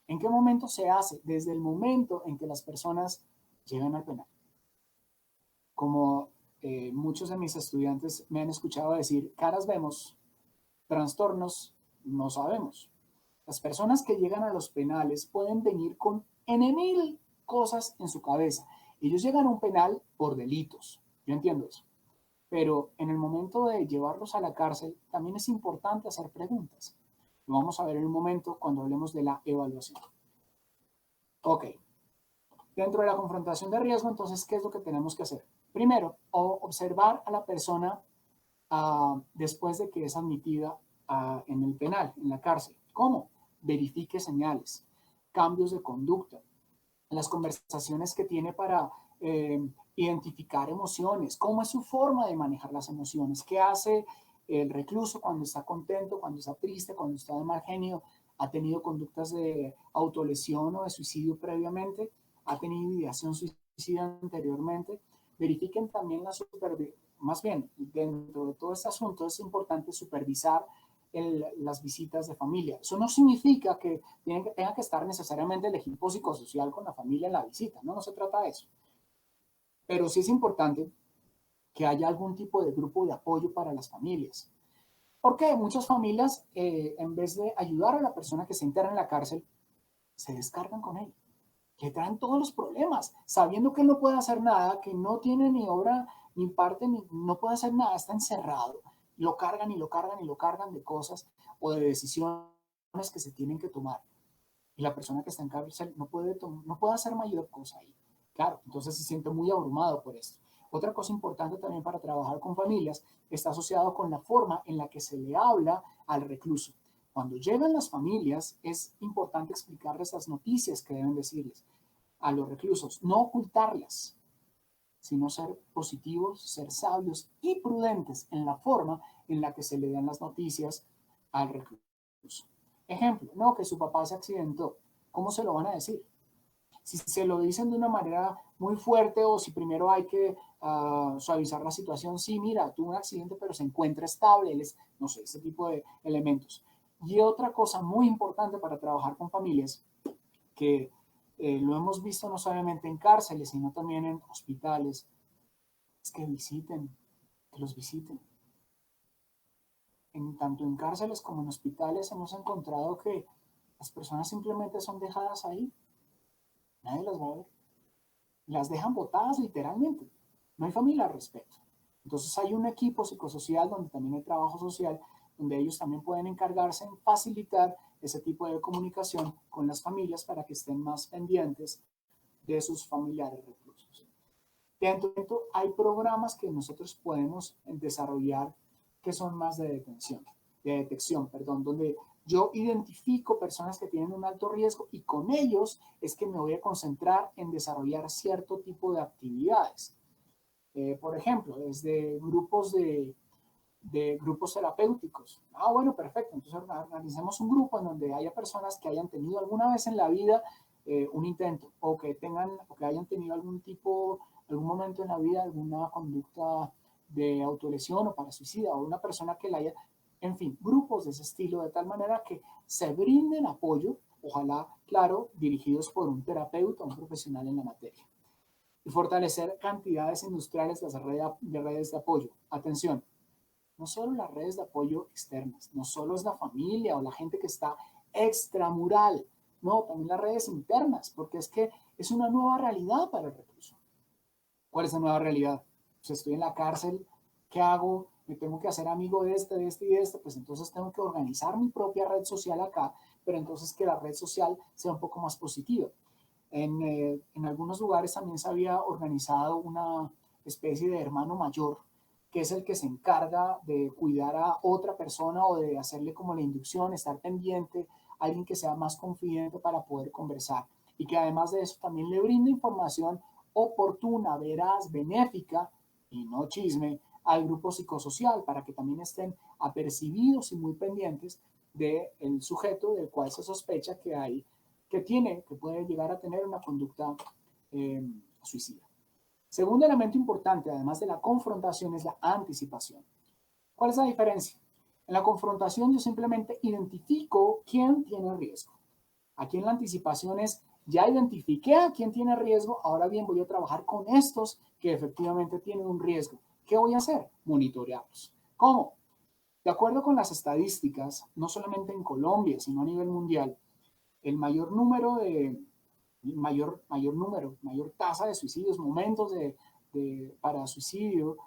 ¿En qué momento se hace? Desde el momento en que las personas llegan al penal. Como muchos de mis estudiantes me han escuchado decir, caras vemos, trastornos no sabemos. Las personas que llegan a los penales pueden venir con N mil cosas en su cabeza. Ellos llegan a un penal por delitos. Yo entiendo eso. Pero en el momento de llevarlos a la cárcel, también es importante hacer preguntas. Lo vamos a ver en un momento cuando hablemos de la evaluación. Ok. Dentro de la confrontación de riesgo, entonces, ¿qué es lo que tenemos que hacer? Primero, observar a la persona después de que es admitida en el penal, en la cárcel. ¿Cómo? Verifique señales, cambios de conducta, las conversaciones que tiene para identificar emociones, cómo es su forma de manejar las emociones, qué hace el recluso cuando está contento, cuando está triste, cuando está de mal genio, ha tenido conductas de autolesión o de suicidio previamente, ha tenido ideación suicida anteriormente. Verifiquen también la supervisión, más bien, dentro de todo este asunto es importante supervisar las visitas de familia. Eso no significa que tenga que estar necesariamente el equipo psicosocial con la familia en la visita, no se trata de eso. Pero sí es importante que haya algún tipo de grupo de apoyo para las familias. Porque muchas familias, en vez de ayudar a la persona que se interna en la cárcel, se descargan con él, que traen todos los problemas, sabiendo que él no puede hacer nada, que no tiene ni obra, ni parte, ni no puede hacer nada, está encerrado. Lo cargan y lo cargan y lo cargan de cosas o de decisiones que se tienen que tomar. Y la persona que está en cárcel no puede hacer mayor cosa ahí. Claro, entonces se siente muy abrumado por esto. Otra cosa importante también para trabajar con familias está asociado con la forma en la que se le habla al recluso. Cuando llegan las familias, es importante explicarles las noticias que deben decirles a los reclusos, no ocultarlas, sino ser positivos, ser sabios y prudentes en la forma en la que se le dan las noticias al recluso. Ejemplo, no, que su papá se accidentó. ¿Cómo se lo van a decir? Si se lo dicen de una manera muy fuerte o si primero hay que suavizar la situación, sí, mira, tuvo un accidente pero se encuentra estable, él es, no sé, ese tipo de elementos. Y otra cosa muy importante para trabajar con familias, que lo hemos visto no solamente en cárceles, sino también en hospitales, es que visiten, que los visiten. Tanto en cárceles como en hospitales hemos encontrado que las personas simplemente son dejadas ahí, nadie las va a ver, las dejan botadas literalmente, no hay familia al respecto. Entonces hay un equipo psicosocial donde también hay trabajo social, donde ellos también pueden encargarse en facilitar ese tipo de comunicación con las familias para que estén más pendientes de sus familiares reclusos. Dentro hay programas que nosotros podemos desarrollar que son más de detección, perdón, donde yo identifico personas que tienen un alto riesgo y con ellos es que me voy a concentrar en desarrollar cierto tipo de actividades. Por ejemplo, desde de grupos terapéuticos. Bueno, perfecto. Entonces organizamos un grupo en donde haya personas que hayan tenido alguna vez en la vida un intento o que hayan tenido algún momento en la vida, alguna conducta de autolesión o para suicida o una persona que la haya, en fin, grupos de ese estilo, de tal manera que se brinden apoyo, ojalá, claro, dirigidos por un terapeuta, un profesional en la materia. Y fortalecer cantidades industriales de redes de apoyo. Atención, no solo las redes de apoyo externas, no solo es la familia o la gente que está extramural, no, también las redes internas, porque es que es una nueva realidad para el recluso. ¿Cuál es la nueva realidad? Pues estoy en la cárcel, ¿qué hago? Me tengo que hacer amigo de este, de este y de este, pues entonces tengo que organizar mi propia red social acá, pero entonces que la red social sea un poco más positiva. En algunos lugares también se había organizado una especie de hermano mayor que es el que se encarga de cuidar a otra persona o de hacerle como la inducción, estar pendiente, alguien que sea más confidente para poder conversar y que además de eso también le brinda información oportuna, veraz, benéfica y no chisme al grupo psicosocial para que también estén apercibidos y muy pendientes del sujeto del cual se sospecha que hay, que puede llegar a tener una conducta suicida. Segundo elemento importante, además de la confrontación, es la anticipación. ¿Cuál es la diferencia? En la confrontación yo simplemente identifico quién tiene riesgo. Aquí en la anticipación es, ya identifiqué a quién tiene riesgo, ahora bien voy a trabajar con estos que efectivamente tienen un riesgo. ¿Qué voy a hacer? Monitorearlos. ¿Cómo? De acuerdo con las estadísticas, no solamente en Colombia, sino a nivel mundial, el mayor tasa de suicidios, momentos para suicidio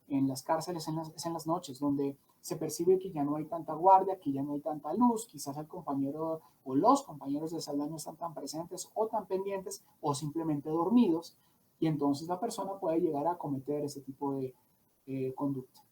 en las cárceles es en las noches, donde se percibe que ya no hay tanta guardia, que ya no hay tanta luz, quizás el compañero o los compañeros de celda no están tan presentes o tan pendientes o simplemente dormidos, y entonces la persona puede llegar a cometer ese tipo de conducta.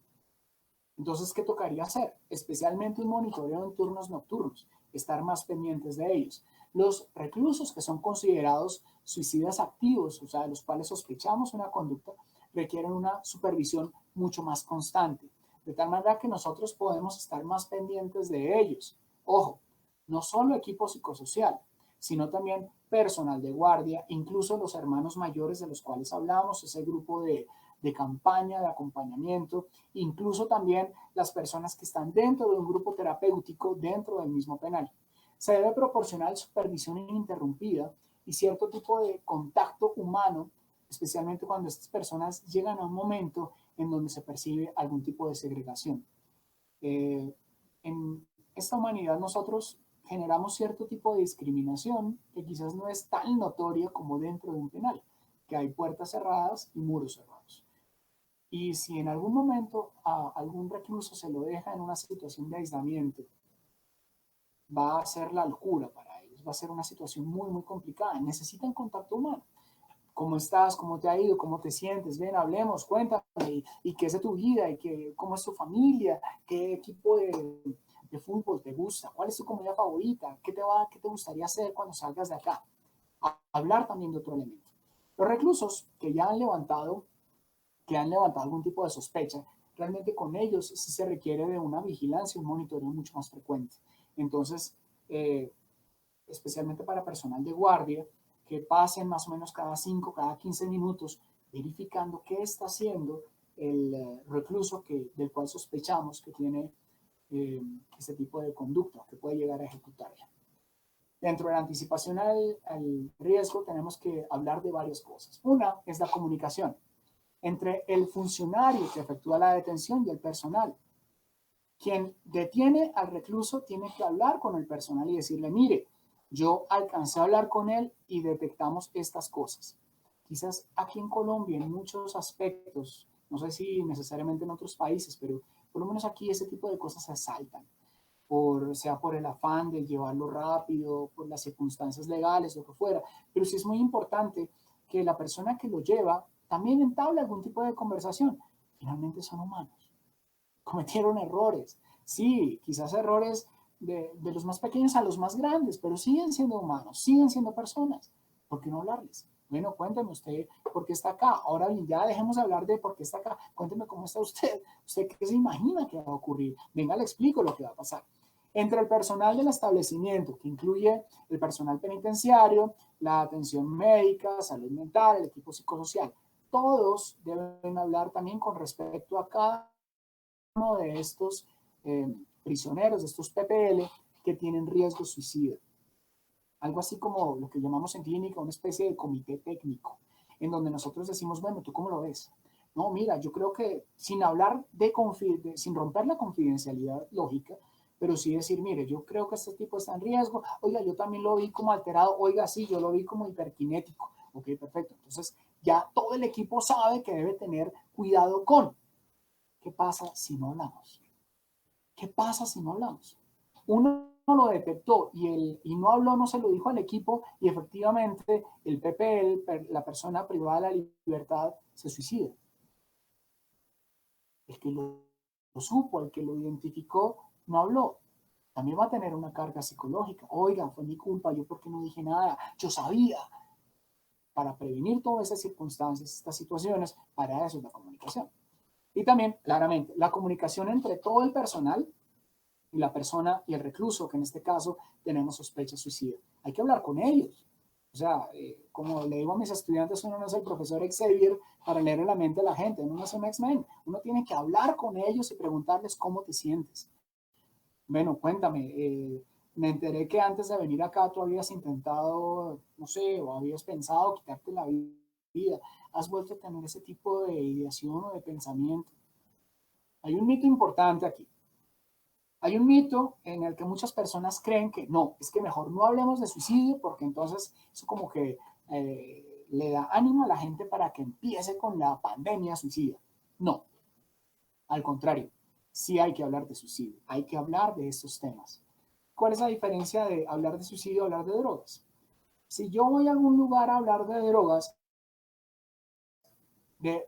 Entonces, ¿qué tocaría hacer? Especialmente un monitoreo en turnos nocturnos, estar más pendientes de ellos. Los reclusos que son considerados suicidas activos, o sea, de los cuales sospechamos una conducta, requieren una supervisión mucho más constante, de tal manera que nosotros podemos estar más pendientes de ellos. Ojo, no solo equipo psicosocial, sino también personal de guardia, incluso los hermanos mayores de los cuales hablamos, ese grupo de campaña, de acompañamiento, incluso también las personas que están dentro de un grupo terapéutico dentro del mismo penal. Se debe proporcionar supervisión ininterrumpida y cierto tipo de contacto humano, especialmente cuando estas personas llegan a un momento en donde se percibe algún tipo de segregación. En esta humanidad nosotros generamos cierto tipo de discriminación que quizás no es tan notoria como dentro de un penal, que hay puertas cerradas y muros cerrados. Y si en algún momento a algún recluso se lo deja en una situación de aislamiento, va a ser la locura para ellos, va a ser una situación muy, muy complicada. Necesitan contacto humano. ¿Cómo estás? ¿Cómo te ha ido? ¿Cómo te sientes? Ven, hablemos, cuéntame. ¿Y qué es de tu vida? ¿Cómo es tu familia? ¿Qué equipo de fútbol te gusta? ¿Cuál es tu comida favorita? ¿Qué te gustaría hacer cuando salgas de acá? Hablar también de otro elemento. Los reclusos que han levantado algún tipo de sospecha, realmente con ellos sí se requiere de una vigilancia, un monitoreo mucho más frecuente. Entonces, especialmente para personal de guardia, que pasen más o menos cada 5, cada 15 minutos verificando qué está haciendo el recluso del cual sospechamos que tiene este tipo de conducta, que puede llegar a ejecutarla. Dentro de la anticipación al riesgo tenemos que hablar de varias cosas. Una es la comunicación entre el funcionario que efectúa la detención y el personal. Quien detiene al recluso tiene que hablar con el personal y decirle, mire, yo alcancé a hablar con él y detectamos estas cosas. Quizás aquí en Colombia, en muchos aspectos, no sé si necesariamente en otros países, pero por lo menos aquí ese tipo de cosas se saltan, sea por el afán de llevarlo rápido, por las circunstancias legales, lo que fuera. Pero sí es muy importante que la persona que lo lleva también entable algún tipo de conversación. Finalmente son humanos, cometieron errores. Sí, quizás errores de los más pequeños a los más grandes, pero siguen siendo humanos, siguen siendo personas. ¿Por qué no hablarles? Bueno, cuénteme usted por qué está acá. Ahora bien, ya dejemos de hablar de por qué está acá. Cuénteme cómo está usted. ¿Usted qué se imagina que va a ocurrir? Venga, le explico lo que va a pasar. Entre el personal del establecimiento, que incluye el personal penitenciario, la atención médica, salud mental, el equipo psicosocial, todos deben hablar también con respecto a cada uno de estos prisioneros, de estos PPL, que tienen riesgo suicida. Algo así como lo que llamamos en clínica una especie de comité técnico, en donde nosotros decimos, bueno, ¿tú cómo lo ves? No, mira, yo creo que sin hablar sin romper la confidencialidad lógica, pero sí decir, mire, yo creo que este tipo está en riesgo, oiga, yo también lo vi como alterado, oiga, sí, yo lo vi como hiperkinético, ok, perfecto. Entonces ya todo el equipo sabe que debe tener cuidado con. ¿Qué pasa si no hablamos? ¿Qué pasa si no hablamos? Uno lo detectó y no habló, no se lo dijo al equipo y efectivamente el PP, la persona privada de la libertad, se suicida. El que lo supo, el que lo identificó, no habló. También va a tener una carga psicológica. Oiga, fue mi culpa, yo porque no dije nada, yo sabía. Para prevenir todas esas circunstancias, estas situaciones, para eso es la comunicación. Y también, claramente, la comunicación entre todo el personal y la persona y el recluso, que en este caso tenemos sospecha suicida. Hay que hablar con ellos. O sea, como le digo a mis estudiantes, uno no es el profesor Xavier para leer en la mente a la gente, uno no es un X-Men. Uno tiene que hablar con ellos y preguntarles cómo te sientes. Bueno, cuéntame, me enteré que antes de venir acá tú habías intentado, no sé, o habías pensado quitarte la vida. ¿Has vuelto a tener ese tipo de ideación o de pensamiento? Hay un mito importante aquí. Hay un mito en el que muchas personas creen que no, es que mejor no hablemos de suicidio porque entonces eso como que le da ánimo a la gente para que empiece con la pandemia suicida. No, al contrario, sí hay que hablar de suicidio, hay que hablar de estos temas. ¿Cuál es la diferencia de hablar de suicidio a hablar de drogas? Si yo voy a algún lugar a hablar de drogas,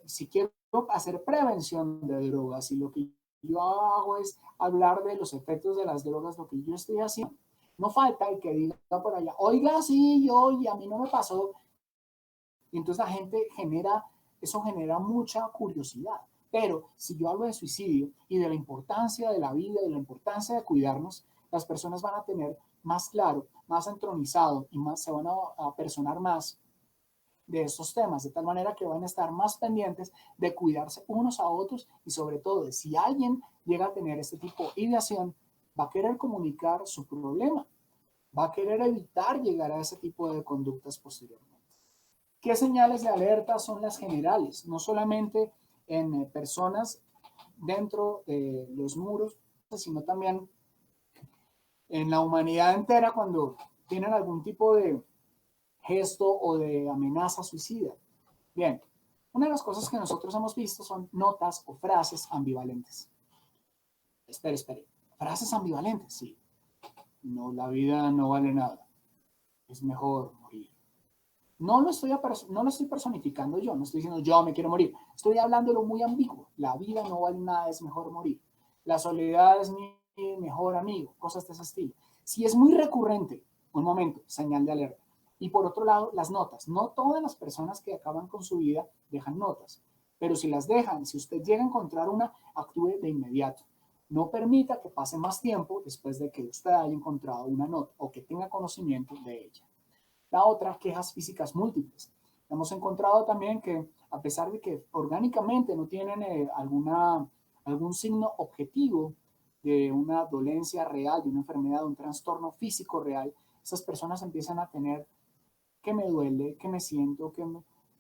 si quiero hacer prevención de drogas y lo que yo hago es hablar de los efectos de las drogas, lo que yo estoy haciendo, no falta el que diga por allá, oiga, sí, yo, y a mí no me pasó. Y entonces la gente eso genera mucha curiosidad. Pero si yo hablo de suicidio y de la importancia de la vida, de la importancia de cuidarnos, las personas van a tener más claro, más entronizado y más, se van a personar más de estos temas, de tal manera que van a estar más pendientes de cuidarse unos a otros y sobre todo de si alguien llega a tener este tipo de ideación, va a querer comunicar su problema, va a querer evitar llegar a ese tipo de conductas posteriormente. ¿Qué señales de alerta son las generales? No solamente en personas dentro de los muros, sino también en la humanidad entera cuando tienen algún tipo de gesto o de amenaza suicida. Bien, una de las cosas que nosotros hemos visto son notas o frases ambivalentes. Espere. Frases ambivalentes, sí. No, la vida no vale nada. Es mejor morir. No lo estoy personificando yo, no estoy diciendo yo me quiero morir. Estoy hablándolo muy ambiguo. La vida no vale nada, es mejor morir. La soledad es mi mejor amigo, cosas de ese estilo. Si es muy recurrente, un momento, señal de alerta. Y por otro lado, las notas. No todas las personas que acaban con su vida dejan notas, pero si las dejan, si usted llega a encontrar una, actúe de inmediato. No permita que pase más tiempo después de que usted haya encontrado una nota o que tenga conocimiento de ella. La otra, quejas físicas múltiples. Hemos encontrado también que a pesar de que orgánicamente no tienen algún signo objetivo de una dolencia real, de una enfermedad, de un trastorno físico real, esas personas empiezan a tener que me duele, que me siento,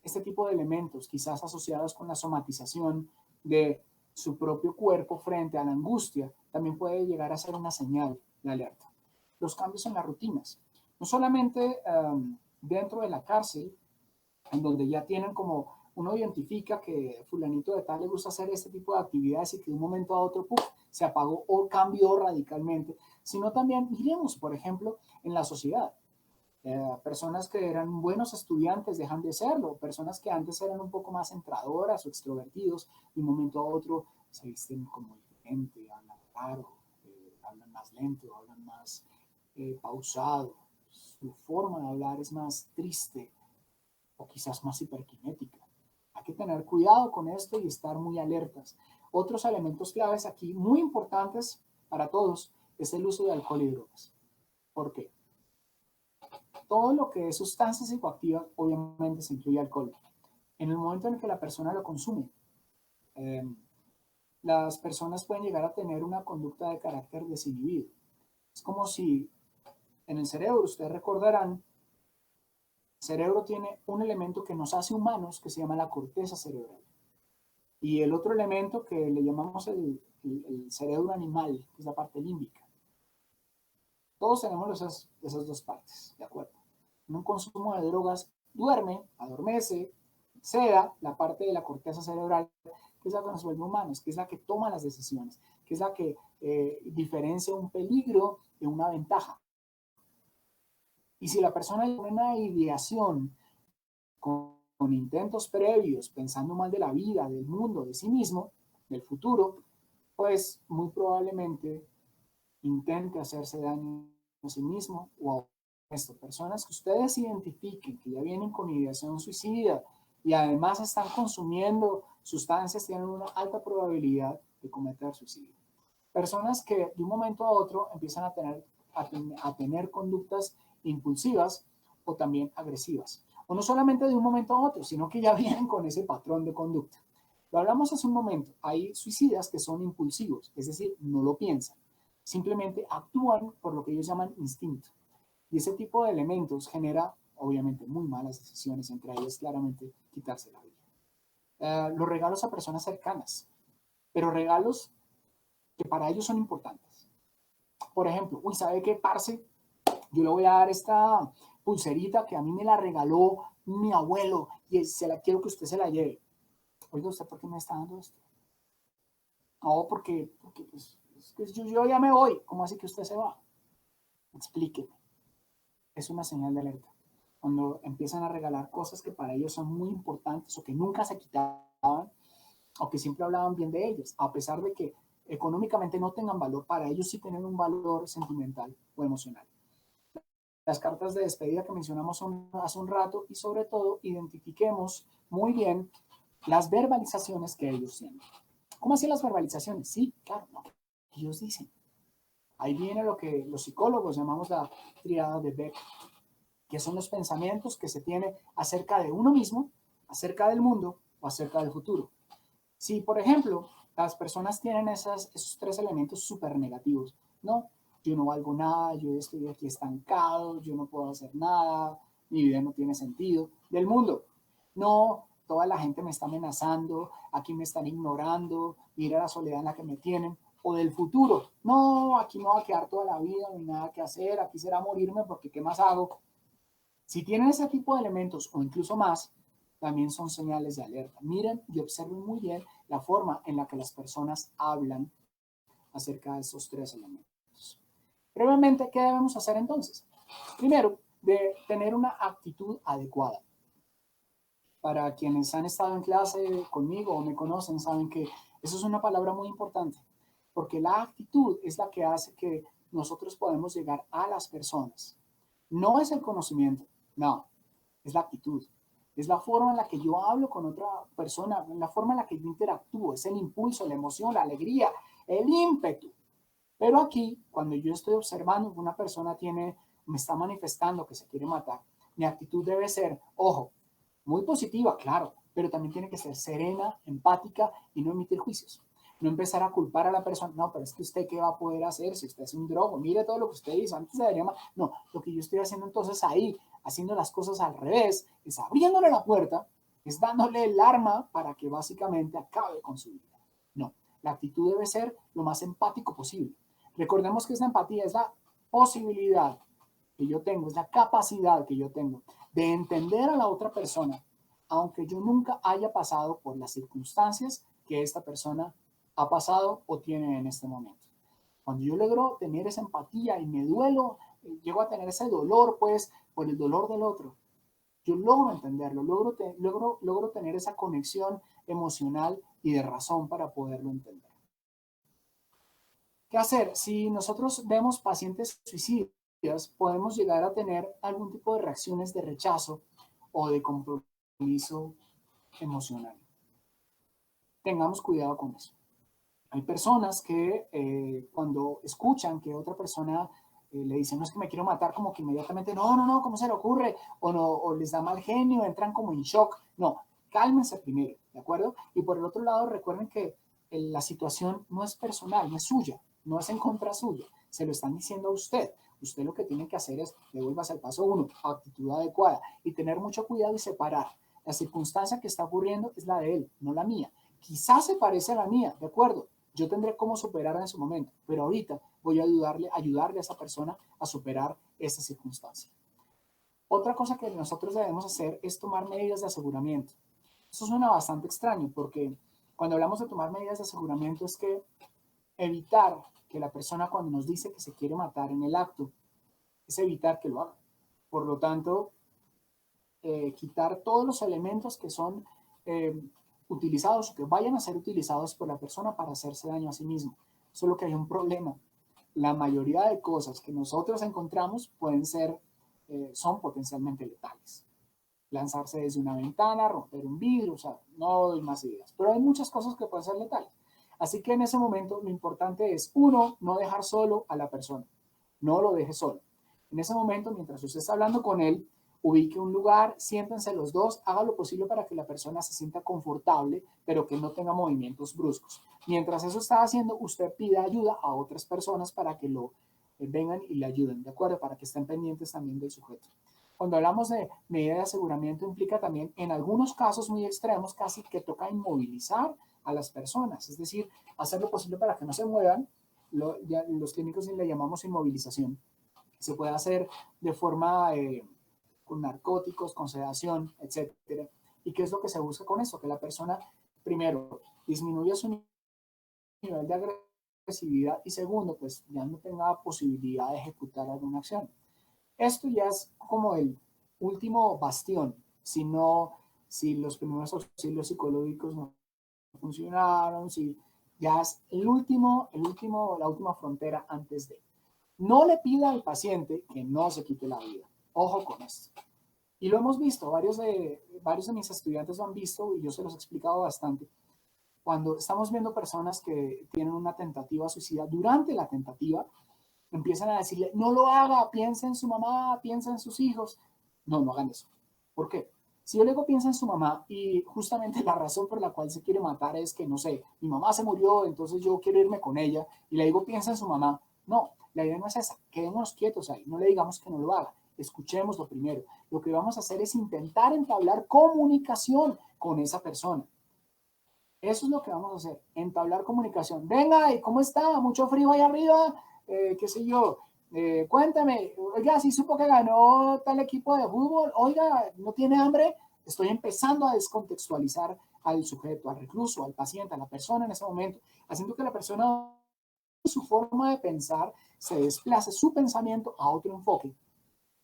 este tipo de elementos, quizás asociados con la somatización de su propio cuerpo frente a la angustia, también puede llegar a ser una señal de alerta. Los cambios en las rutinas. No solamente dentro de la cárcel, en donde ya tienen como uno identifica que fulanito de tal le gusta hacer este tipo de actividades y que de un momento a otro se apagó o cambió radicalmente, sino también miremos, por ejemplo, en la sociedad. Personas que eran buenos estudiantes dejan de serlo, personas que antes eran un poco más entradoras o extrovertidos, de un momento a otro se visten como diferente, hablan raro, hablan más lento, hablan más pausado, su forma de hablar es más triste o quizás más hiperkinética. Hay que tener cuidado con esto y estar muy alertas. Otros elementos claves aquí, muy importantes para todos, es el uso de alcohol y drogas. ¿Por qué? Todo lo que es sustancias psicoactivas obviamente se incluye alcohol. En el momento en el que la persona lo consume, eh, las personas pueden llegar a tener una conducta de carácter desinhibido. Es como si en el cerebro, ustedes recordarán, el cerebro tiene un elemento que nos hace humanos que se llama la corteza cerebral. Y el otro elemento que le llamamos el cerebro animal, que es la parte límbica. Todos tenemos esas dos partes, ¿de acuerdo? En un consumo de drogas duerme, adormece, seda la parte de la corteza cerebral, que es la que nos vuelve humanos, que es la que toma las decisiones, que es la que diferencia un peligro de una ventaja. Y si la persona tiene una ideación con intentos previos, pensando mal de la vida, del mundo, de sí mismo, del futuro, pues muy probablemente intente hacerse daño a sí mismo o a esto. Personas que ustedes identifiquen que ya vienen con ideación suicida y además están consumiendo sustancias, tienen una alta probabilidad de cometer suicidio. Personas que de un momento a otro empiezan a tener conductas impulsivas o también agresivas. O no solamente de un momento a otro, sino que ya vienen con ese patrón de conducta. Lo hablamos hace un momento. Hay suicidas que son impulsivos, es decir, no lo piensan. Simplemente actúan por lo que ellos llaman instinto. Y ese tipo de elementos genera, obviamente, muy malas decisiones, entre ellas claramente quitarse la vida. Los regalos a personas cercanas, pero regalos que para ellos son importantes. Por ejemplo, uy, ¿sabe qué, parce? Yo le voy a dar esta pulserita que a mí me la regaló mi abuelo y se la quiero que usted se la lleve. Oiga, ¿usted por qué me está dando esto? No, porque pues, es que yo ya me voy. ¿Cómo así que usted se va? Explíqueme. Es una señal de alerta. Cuando empiezan a regalar cosas que para ellos son muy importantes o que nunca se quitaban o que siempre hablaban bien de ellas, a pesar de que económicamente no tengan valor, para ellos sí tienen un valor sentimental o emocional. Las cartas de despedida que mencionamos hace un rato y sobre todo identifiquemos muy bien las verbalizaciones que ellos tienen. ¿Cómo hacen las verbalizaciones? Sí, claro, no. Ellos dicen. Ahí viene lo que los psicólogos llamamos la triada de Beck, que son los pensamientos que se tiene acerca de uno mismo, acerca del mundo o acerca del futuro. Si, por ejemplo, las personas tienen esos tres elementos súper negativos, ¿no? Yo no valgo nada, yo estoy aquí estancado, yo no puedo hacer nada, mi vida no tiene sentido. Del mundo, no, toda la gente me está amenazando, aquí me están ignorando, mira la soledad en la que me tienen. O del futuro, no, aquí me voy a quedar toda la vida, no hay nada que hacer, aquí será morirme porque ¿qué más hago? Si tienen ese tipo de elementos o incluso más, también son señales de alerta. Miren y observen muy bien la forma en la que las personas hablan acerca de esos tres elementos. Brevemente, ¿qué debemos hacer entonces? Primero, de tener una actitud adecuada. Para quienes han estado en clase conmigo o me conocen, saben que eso es una palabra muy importante, porque la actitud es la que hace que nosotros podemos llegar a las personas. No es el conocimiento, no, es la actitud. Es la forma en la que yo hablo con otra persona, la forma en la que yo interactúo, es el impulso, la emoción, la alegría, el ímpetu. Pero aquí, cuando yo estoy observando que una persona me está manifestando que se quiere matar, mi actitud debe ser, ojo, muy positiva, claro, pero también tiene que ser serena, empática y no emitir juicios. No empezar a culpar a la persona, no, pero es que usted qué va a poder hacer si usted es un drogo, mire todo lo que usted hizo, antes debería más. No, lo que yo estoy haciendo entonces ahí, haciendo las cosas al revés, es abriéndole la puerta, es dándole el arma para que básicamente acabe con su vida. No, la actitud debe ser lo más empático posible. Recordemos que esa empatía es la posibilidad que yo tengo, es la capacidad que yo tengo de entender a la otra persona, aunque yo nunca haya pasado por las circunstancias que esta persona ha pasado o tiene en este momento. Cuando yo logro tener esa empatía y me duelo, llego a tener ese dolor, pues, por el dolor del otro, yo logro entenderlo, logro tener esa conexión emocional y de razón para poderlo entender. ¿Qué hacer? Si nosotros vemos pacientes suicidas, podemos llegar a tener algún tipo de reacciones de rechazo o de compromiso emocional. Tengamos cuidado con eso. Hay personas que cuando escuchan que otra persona le dice, no es que me quiero matar, como que inmediatamente, no, ¿cómo se le ocurre? O, no, o les da mal genio, entran como en shock. No, cálmense primero, ¿de acuerdo? Y por el otro lado, recuerden que la situación no es personal, no es suya, no es en contra suya, se lo están diciendo a usted. Usted lo que tiene que hacer es, devuélvase al paso 1, actitud adecuada, y tener mucho cuidado y separar. La circunstancia que está ocurriendo es la de él, no la mía. Quizás se parece a la mía, ¿de acuerdo? Yo tendré cómo superarla en su momento, pero ahorita voy a ayudarle a esa persona a superar esa circunstancia. Otra cosa que nosotros debemos hacer es tomar medidas de aseguramiento. Eso suena bastante extraño porque cuando hablamos de tomar medidas de aseguramiento es que evitar que la persona cuando nos dice que se quiere matar en el acto, es evitar que lo haga. Por lo tanto, quitar todos los elementos que son utilizados o que vayan a ser utilizados por la persona para hacerse daño a sí mismo. Solo que hay un problema. La mayoría de cosas que nosotros encontramos son potencialmente letales. Lanzarse desde una ventana, romper un vidrio, o sea, no doy más ideas. Pero hay muchas cosas que pueden ser letales. Así que en ese momento lo importante es, uno, no dejar solo a la persona. No lo deje solo. En ese momento, mientras usted está hablando con él, ubique un lugar, siéntense los dos, haga lo posible para que la persona se sienta confortable, pero que no tenga movimientos bruscos. Mientras eso está haciendo, usted pida ayuda a otras personas para que lo vengan y le ayuden, ¿de acuerdo? Para que estén pendientes también del sujeto. Cuando hablamos de medida de aseguramiento, implica también, en algunos casos muy extremos, casi que toca inmovilizar a las personas, es decir, hacer lo posible para que no se muevan. Los clínicos le llamamos inmovilización. Se puede hacer de forma con narcóticos, con sedación, etcétera. ¿Y qué es lo que se busca con eso? Que la persona, primero, disminuya su nivel de agresividad y segundo, pues ya no tenga posibilidad de ejecutar alguna acción. Esto ya es como el último bastión, si los primeros auxilios psicológicos no funcionaron, si ya es la última frontera antes de. No le pida al paciente que no se quite la vida. Ojo con esto. Y lo hemos visto, varios de mis estudiantes lo han visto y yo se los he explicado bastante. Cuando estamos viendo personas que tienen una tentativa suicida, durante la tentativa empiezan a decirle, no lo haga, piensa en su mamá, piensa en sus hijos. No, no hagan eso. ¿Por qué? Si yo le digo piensa en su mamá y justamente la razón por la cual se quiere matar es que, no sé, mi mamá se murió, entonces yo quiero irme con ella y le digo piensa en su mamá. No, la idea no es esa. Quedémonos quietos ahí. No le digamos que no lo haga. Escuchemos lo primero. Lo que vamos a hacer es intentar entablar comunicación con esa persona. Eso es lo que vamos a hacer, entablar comunicación. Venga, ¿y cómo está? ¿Mucho frío ahí arriba? ¿Qué sé yo? Cuéntame, oiga, si supo que ganó tal equipo de fútbol, oiga, ¿no tiene hambre? Estoy empezando a descontextualizar al sujeto, al recluso, al paciente, a la persona en ese momento, haciendo que la persona, su forma de pensar, se desplace su pensamiento a otro enfoque.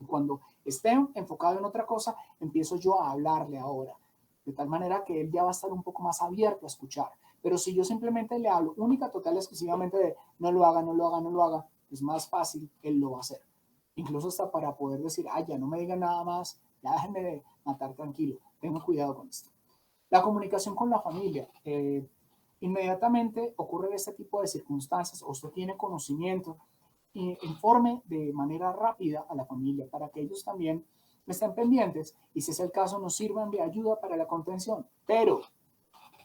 Y cuando esté enfocado en otra cosa, empiezo yo a hablarle ahora, de tal manera que él ya va a estar un poco más abierto a escuchar. Pero si yo simplemente le hablo única, total, exclusivamente de no lo haga, no lo haga, no lo haga, es más fácil, él lo va a hacer. Incluso hasta para poder decir, ay, ya no me digan nada más, ya déjenme de matar tranquilo, tengo cuidado con esto. La comunicación con la familia. Inmediatamente ocurre este tipo de circunstancias, o usted tiene conocimiento, informe de manera rápida a la familia para que ellos también estén pendientes y si es el caso nos sirvan de ayuda para la contención. Pero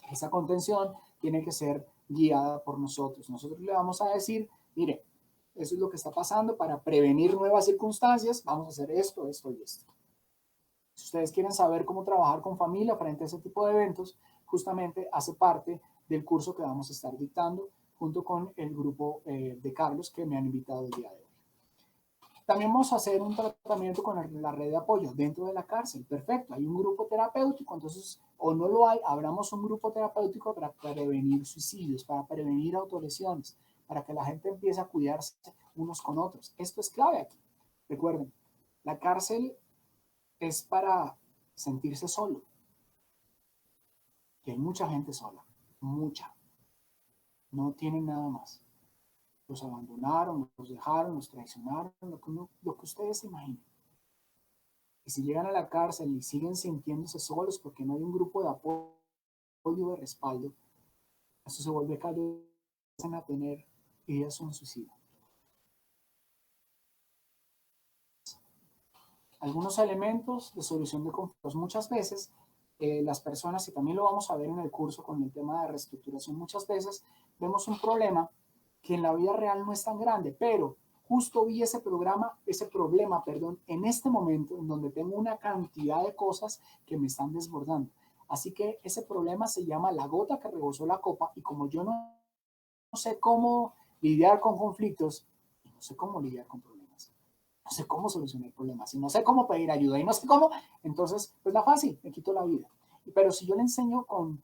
esa contención tiene que ser guiada por nosotros. Nosotros le vamos a decir, mire, eso es lo que está pasando para prevenir nuevas circunstancias, vamos a hacer esto, esto y esto. Si ustedes quieren saber cómo trabajar con familia frente a ese tipo de eventos, justamente hace parte del curso que vamos a estar dictando junto con el grupo de Carlos que me han invitado el día de hoy. También vamos a hacer un tratamiento con la red de apoyo dentro de la cárcel. Perfecto, hay un grupo terapéutico, entonces, o no lo hay, abramos un grupo terapéutico para prevenir suicidios, para prevenir autolesiones, para que la gente empiece a cuidarse unos con otros. Esto es clave aquí. Recuerden, la cárcel es para sentirse solo. Y hay mucha gente sola, mucha. No tienen nada más. Los abandonaron, los dejaron, los traicionaron, lo que ustedes se imaginen. Y si llegan a la cárcel y siguen sintiéndose solos porque no hay un grupo de apoyo, de respaldo, eso se vuelve cada vez a tener ideas de suicidio. Algunos elementos de solución de conflictos. Muchas veces las personas, y también lo vamos a ver en el curso con el tema de reestructuración, muchas veces vemos un problema que en la vida real no es tan grande, pero justo vi ese problema, en este momento en donde tengo una cantidad de cosas que me están desbordando. Así que ese problema se llama la gota que rebosó la copa y como yo no sé cómo lidiar con conflictos, no sé cómo lidiar con problemas, no sé cómo solucionar problemas, y no sé cómo pedir ayuda, y no sé cómo, entonces, pues la fácil, me quito la vida. Pero si yo le enseño con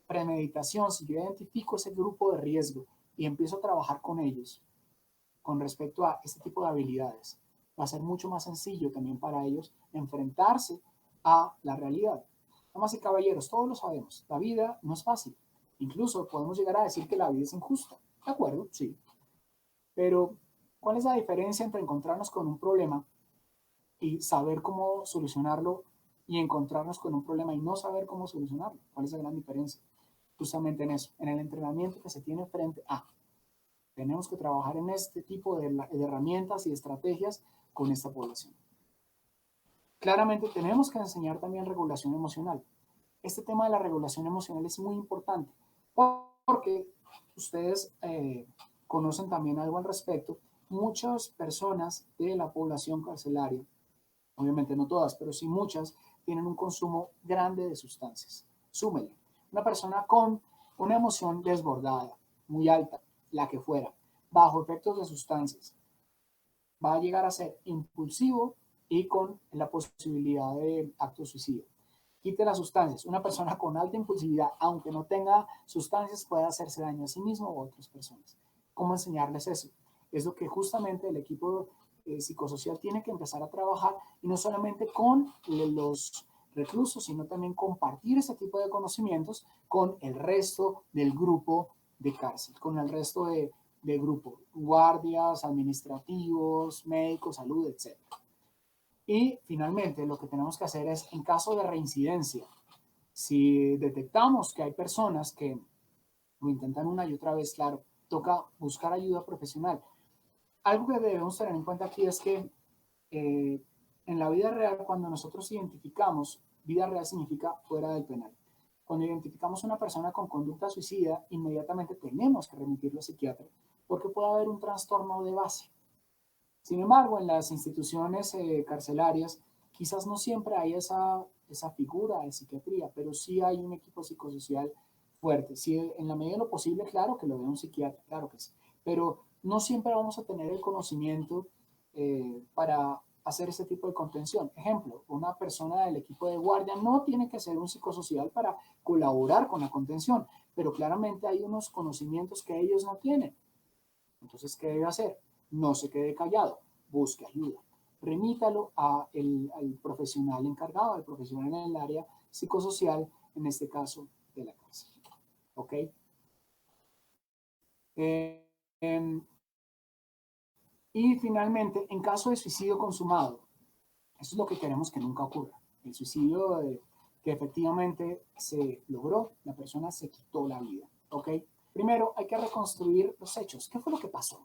premeditación, si yo identifico ese grupo de riesgo y empiezo a trabajar con ellos con respecto a este tipo de habilidades, va a ser mucho más sencillo también para ellos enfrentarse a la realidad. Damas y caballeros, todos lo sabemos, la vida no es fácil. Incluso podemos llegar a decir que la vida es injusta. ¿De acuerdo? Sí. Pero, ¿cuál es la diferencia entre encontrarnos con un problema y saber cómo solucionarlo y encontrarnos con un problema y no saber cómo solucionarlo? ¿Cuál es la gran diferencia? Justamente en eso, en el entrenamiento que se tiene frente a. Tenemos que trabajar en este tipo de herramientas y estrategias con esta población. Claramente tenemos que enseñar también regulación emocional. Este tema de la regulación emocional es muy importante porque ustedes conocen también algo al respecto. Muchas personas de la población carcelaria, obviamente no todas, pero sí muchas, tienen un consumo grande de sustancias. Súmele, una persona con una emoción desbordada, muy alta, la que fuera, bajo efectos de sustancias, va a llegar a ser impulsivo y con la posibilidad de acto suicidio. Quite las sustancias. Una persona con alta impulsividad, aunque no tenga sustancias, puede hacerse daño a sí mismo o a otras personas. ¿Cómo enseñarles eso? Es lo que justamente el equipo psicosocial tiene que empezar a trabajar, y no solamente con los reclusos, sino también compartir ese tipo de conocimientos con el resto del grupo de cárcel, con el resto de grupo, guardias, administrativos, médicos, salud, etc. Y finalmente, lo que tenemos que hacer es, en caso de reincidencia, si detectamos que hay personas que lo intentan una y otra vez, claro, toca buscar ayuda profesional. Algo que debemos tener en cuenta aquí es que en la vida real, cuando nosotros identificamos, vida real significa fuera del penal. Cuando identificamos una persona con conducta suicida, inmediatamente tenemos que remitirlo a psiquiatra, porque puede haber un trastorno de base. Sin embargo, en las instituciones carcelarias, quizás no siempre hay esa figura de psiquiatría, pero sí hay un equipo psicosocial fuerte. Sí, en la medida de lo posible, claro que lo vea un psiquiatra, claro que sí, pero no siempre vamos a tener el conocimiento para hacer ese tipo de contención. Ejemplo, una persona del equipo de guardia no tiene que ser un psicosocial para colaborar con la contención, pero claramente hay unos conocimientos que ellos no tienen. Entonces, ¿qué debe hacer? No se quede callado, busque ayuda. Remítalo al profesional encargado, al profesional en el área psicosocial, en este caso de la cárcel. ¿Ok? Eh, eh, y finalmente, en caso de suicidio consumado, eso es lo que queremos que nunca ocurra. El suicidio que efectivamente se logró, la persona se quitó la vida. ¿Ok? Primero, hay que reconstruir los hechos. ¿Qué fue lo que pasó?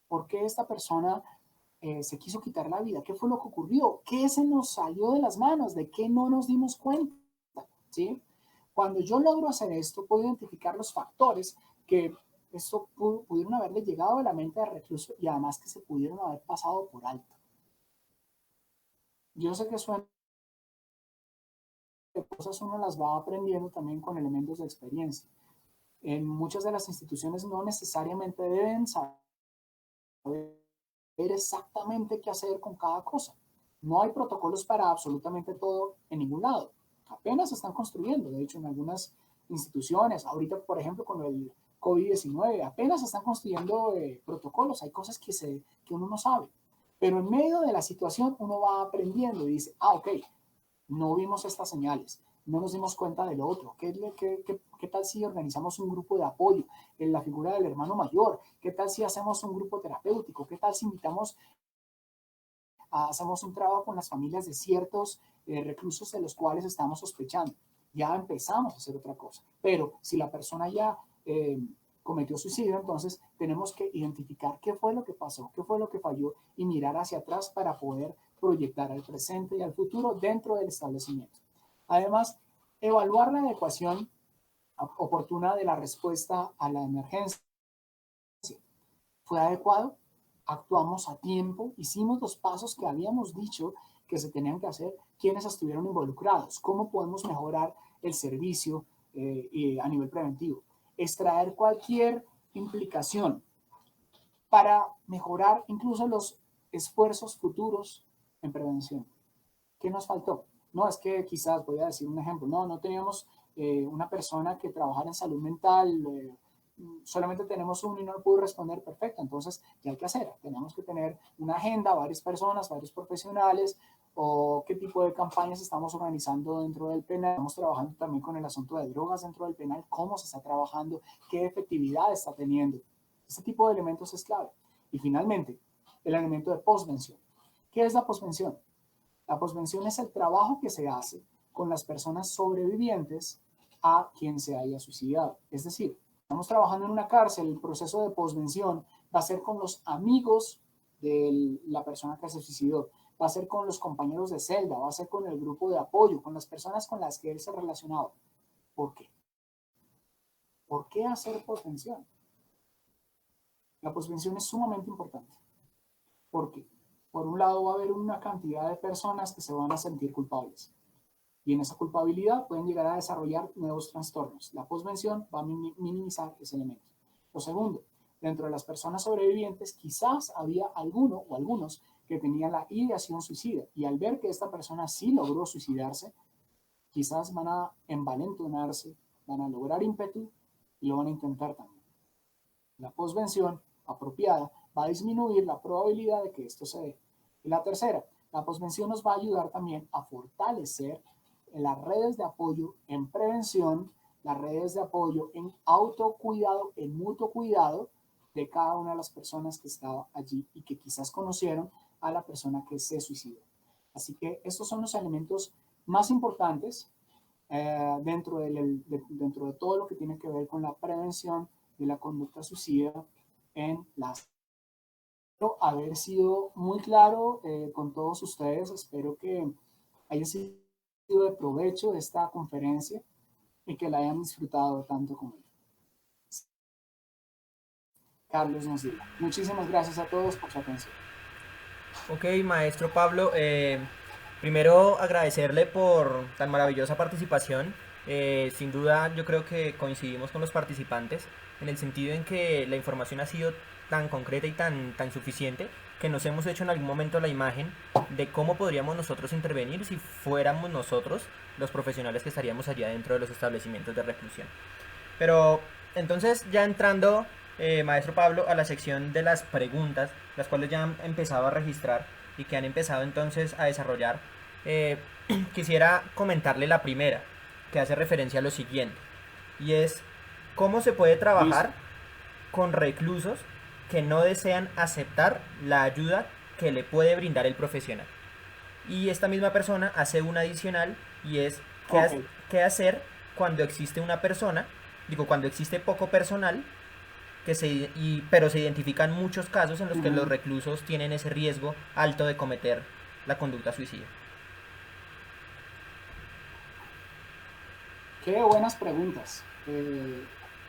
¿Por qué esta persona se quiso quitar la vida? ¿Qué fue lo que ocurrió? ¿Qué se nos salió de las manos? ¿De qué no nos dimos cuenta? ¿Sí? Cuando yo logro hacer esto, puedo identificar los factores que esto pudieron haberle llegado a la mente del recluso y además que se pudieron haber pasado por alto. Yo sé que suena de cosas, uno las va aprendiendo también con elementos de experiencia. En muchas de las instituciones no necesariamente deben saber exactamente qué hacer con cada cosa. No hay protocolos para absolutamente todo en ningún lado. Apenas se están construyendo, de hecho, en algunas instituciones. Ahorita, por ejemplo, con el COVID-19, apenas se están construyendo protocolos. Hay cosas que uno no sabe. Pero en medio de la situación uno va aprendiendo y dice, ok, no vimos estas señales, no nos dimos cuenta del otro. ¿Qué tal si organizamos un grupo de apoyo en la figura del hermano mayor? ¿Qué tal si hacemos un grupo terapéutico? ¿Qué tal si hacemos un trabajo con las familias de ciertos reclusos de los cuales estamos sospechando? Ya empezamos a hacer otra cosa. Pero si la persona ya cometió suicidio, entonces tenemos que identificar qué fue lo que pasó, qué fue lo que falló y mirar hacia atrás para poder proyectar al presente y al futuro dentro del establecimiento. Además, evaluar la adecuación oportuna de la respuesta a la emergencia. ¿Fue adecuado? ¿Actuamos a tiempo? ¿Hicimos los pasos que habíamos dicho que se tenían que hacer? ¿Quiénes estuvieron involucrados? ¿Cómo podemos mejorar el servicio a nivel preventivo? Extraer cualquier implicación para mejorar incluso los esfuerzos futuros en prevención. ¿Qué nos faltó? No, es que quizás, voy a decir un ejemplo, no teníamos una persona que trabajara en salud mental, solamente tenemos uno y no lo pudo responder perfecto, entonces, ¿qué hay que hacer? Tenemos que tener una agenda, varias personas, varios profesionales, o qué tipo de campañas estamos organizando dentro del penal. Estamos trabajando también con el asunto de drogas dentro del penal, cómo se está trabajando, qué efectividad está teniendo. Este tipo de elementos es clave. Y finalmente, el elemento de posvención. ¿Qué es la posvención? La posvención es el trabajo que se hace con las personas sobrevivientes a quien se haya suicidado. Es decir, estamos trabajando en una cárcel, el proceso de posvención va a ser con los amigos de la persona que se suicidó, va a ser con los compañeros de celda, va a ser con el grupo de apoyo, con las personas con las que él se relacionaba. ¿Por qué? ¿Por qué hacer posvención? La posvención es sumamente importante. ¿Por qué? Por un lado va a haber una cantidad de personas que se van a sentir culpables. Y en esa culpabilidad pueden llegar a desarrollar nuevos trastornos. La posvención va a minimizar ese elemento. Lo segundo, dentro de las personas sobrevivientes, quizás había alguno o algunos que tenían la ideación suicida y al ver que esta persona sí logró suicidarse, quizás van a envalentonarse, van a lograr ímpetu y lo van a intentar también. La posvención apropiada va a disminuir la probabilidad de que esto se dé. Y la tercera, la posvención nos va a ayudar también a fortalecer las redes de apoyo en prevención, las redes de apoyo en autocuidado, en mutuo cuidado de cada una de las personas que estaba allí y que quizás conocieron a la persona que se suicidó. Así que estos son los elementos más importantes dentro de todo lo que tiene que ver con la prevención de la conducta suicida en las. Espero haber sido muy claro con todos ustedes. Espero que haya sido de provecho esta conferencia y que la hayan disfrutado tanto como yo. Carlos nos diga. Muchísimas gracias a todos por su atención. Ok, maestro Pablo, primero agradecerle por tan maravillosa participación. Sin duda yo creo que coincidimos con los participantes en el sentido en que la información ha sido tan concreta y tan suficiente que nos hemos hecho en algún momento la imagen de cómo podríamos nosotros intervenir si fuéramos nosotros los profesionales que estaríamos allá dentro de los establecimientos de reclusión. Pero entonces ya entrando, maestro Pablo, a la sección de las preguntas, las cuales ya han empezado a registrar y que han empezado entonces a desarrollar, eh, quisiera comentarle la primera, que hace referencia a lo siguiente, y es cómo se puede Listo. trabajar con reclusos que no desean aceptar la ayuda que le puede brindar el profesional. Y esta misma persona hace una adicional y es Ok. qué hacer cuando existe una persona, digo, cuando existe poco personal, pero se identifican muchos casos en los que los Uh-huh. reclusos tienen ese riesgo alto de cometer la conducta suicida. Qué buenas preguntas.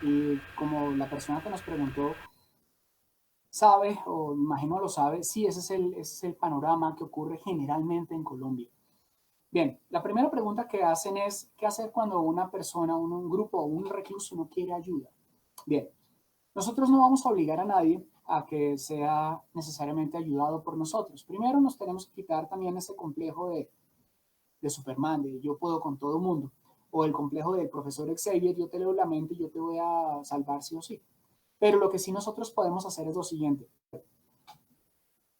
Y como la persona que nos preguntó sabe, o imagino lo sabe, sí, ese es el panorama que ocurre generalmente en Colombia. Bien, la primera pregunta que hacen es, ¿qué hacer cuando una persona, un grupo o un recluso no quiere ayuda? Bien, nosotros no vamos a obligar a nadie a que sea necesariamente ayudado por nosotros. Primero nos tenemos que quitar también ese complejo de Superman, de yo puedo con todo el mundo, o el complejo del profesor Xavier, yo te leo la mente y yo te voy a salvar sí o sí. Pero lo que sí nosotros podemos hacer es lo siguiente.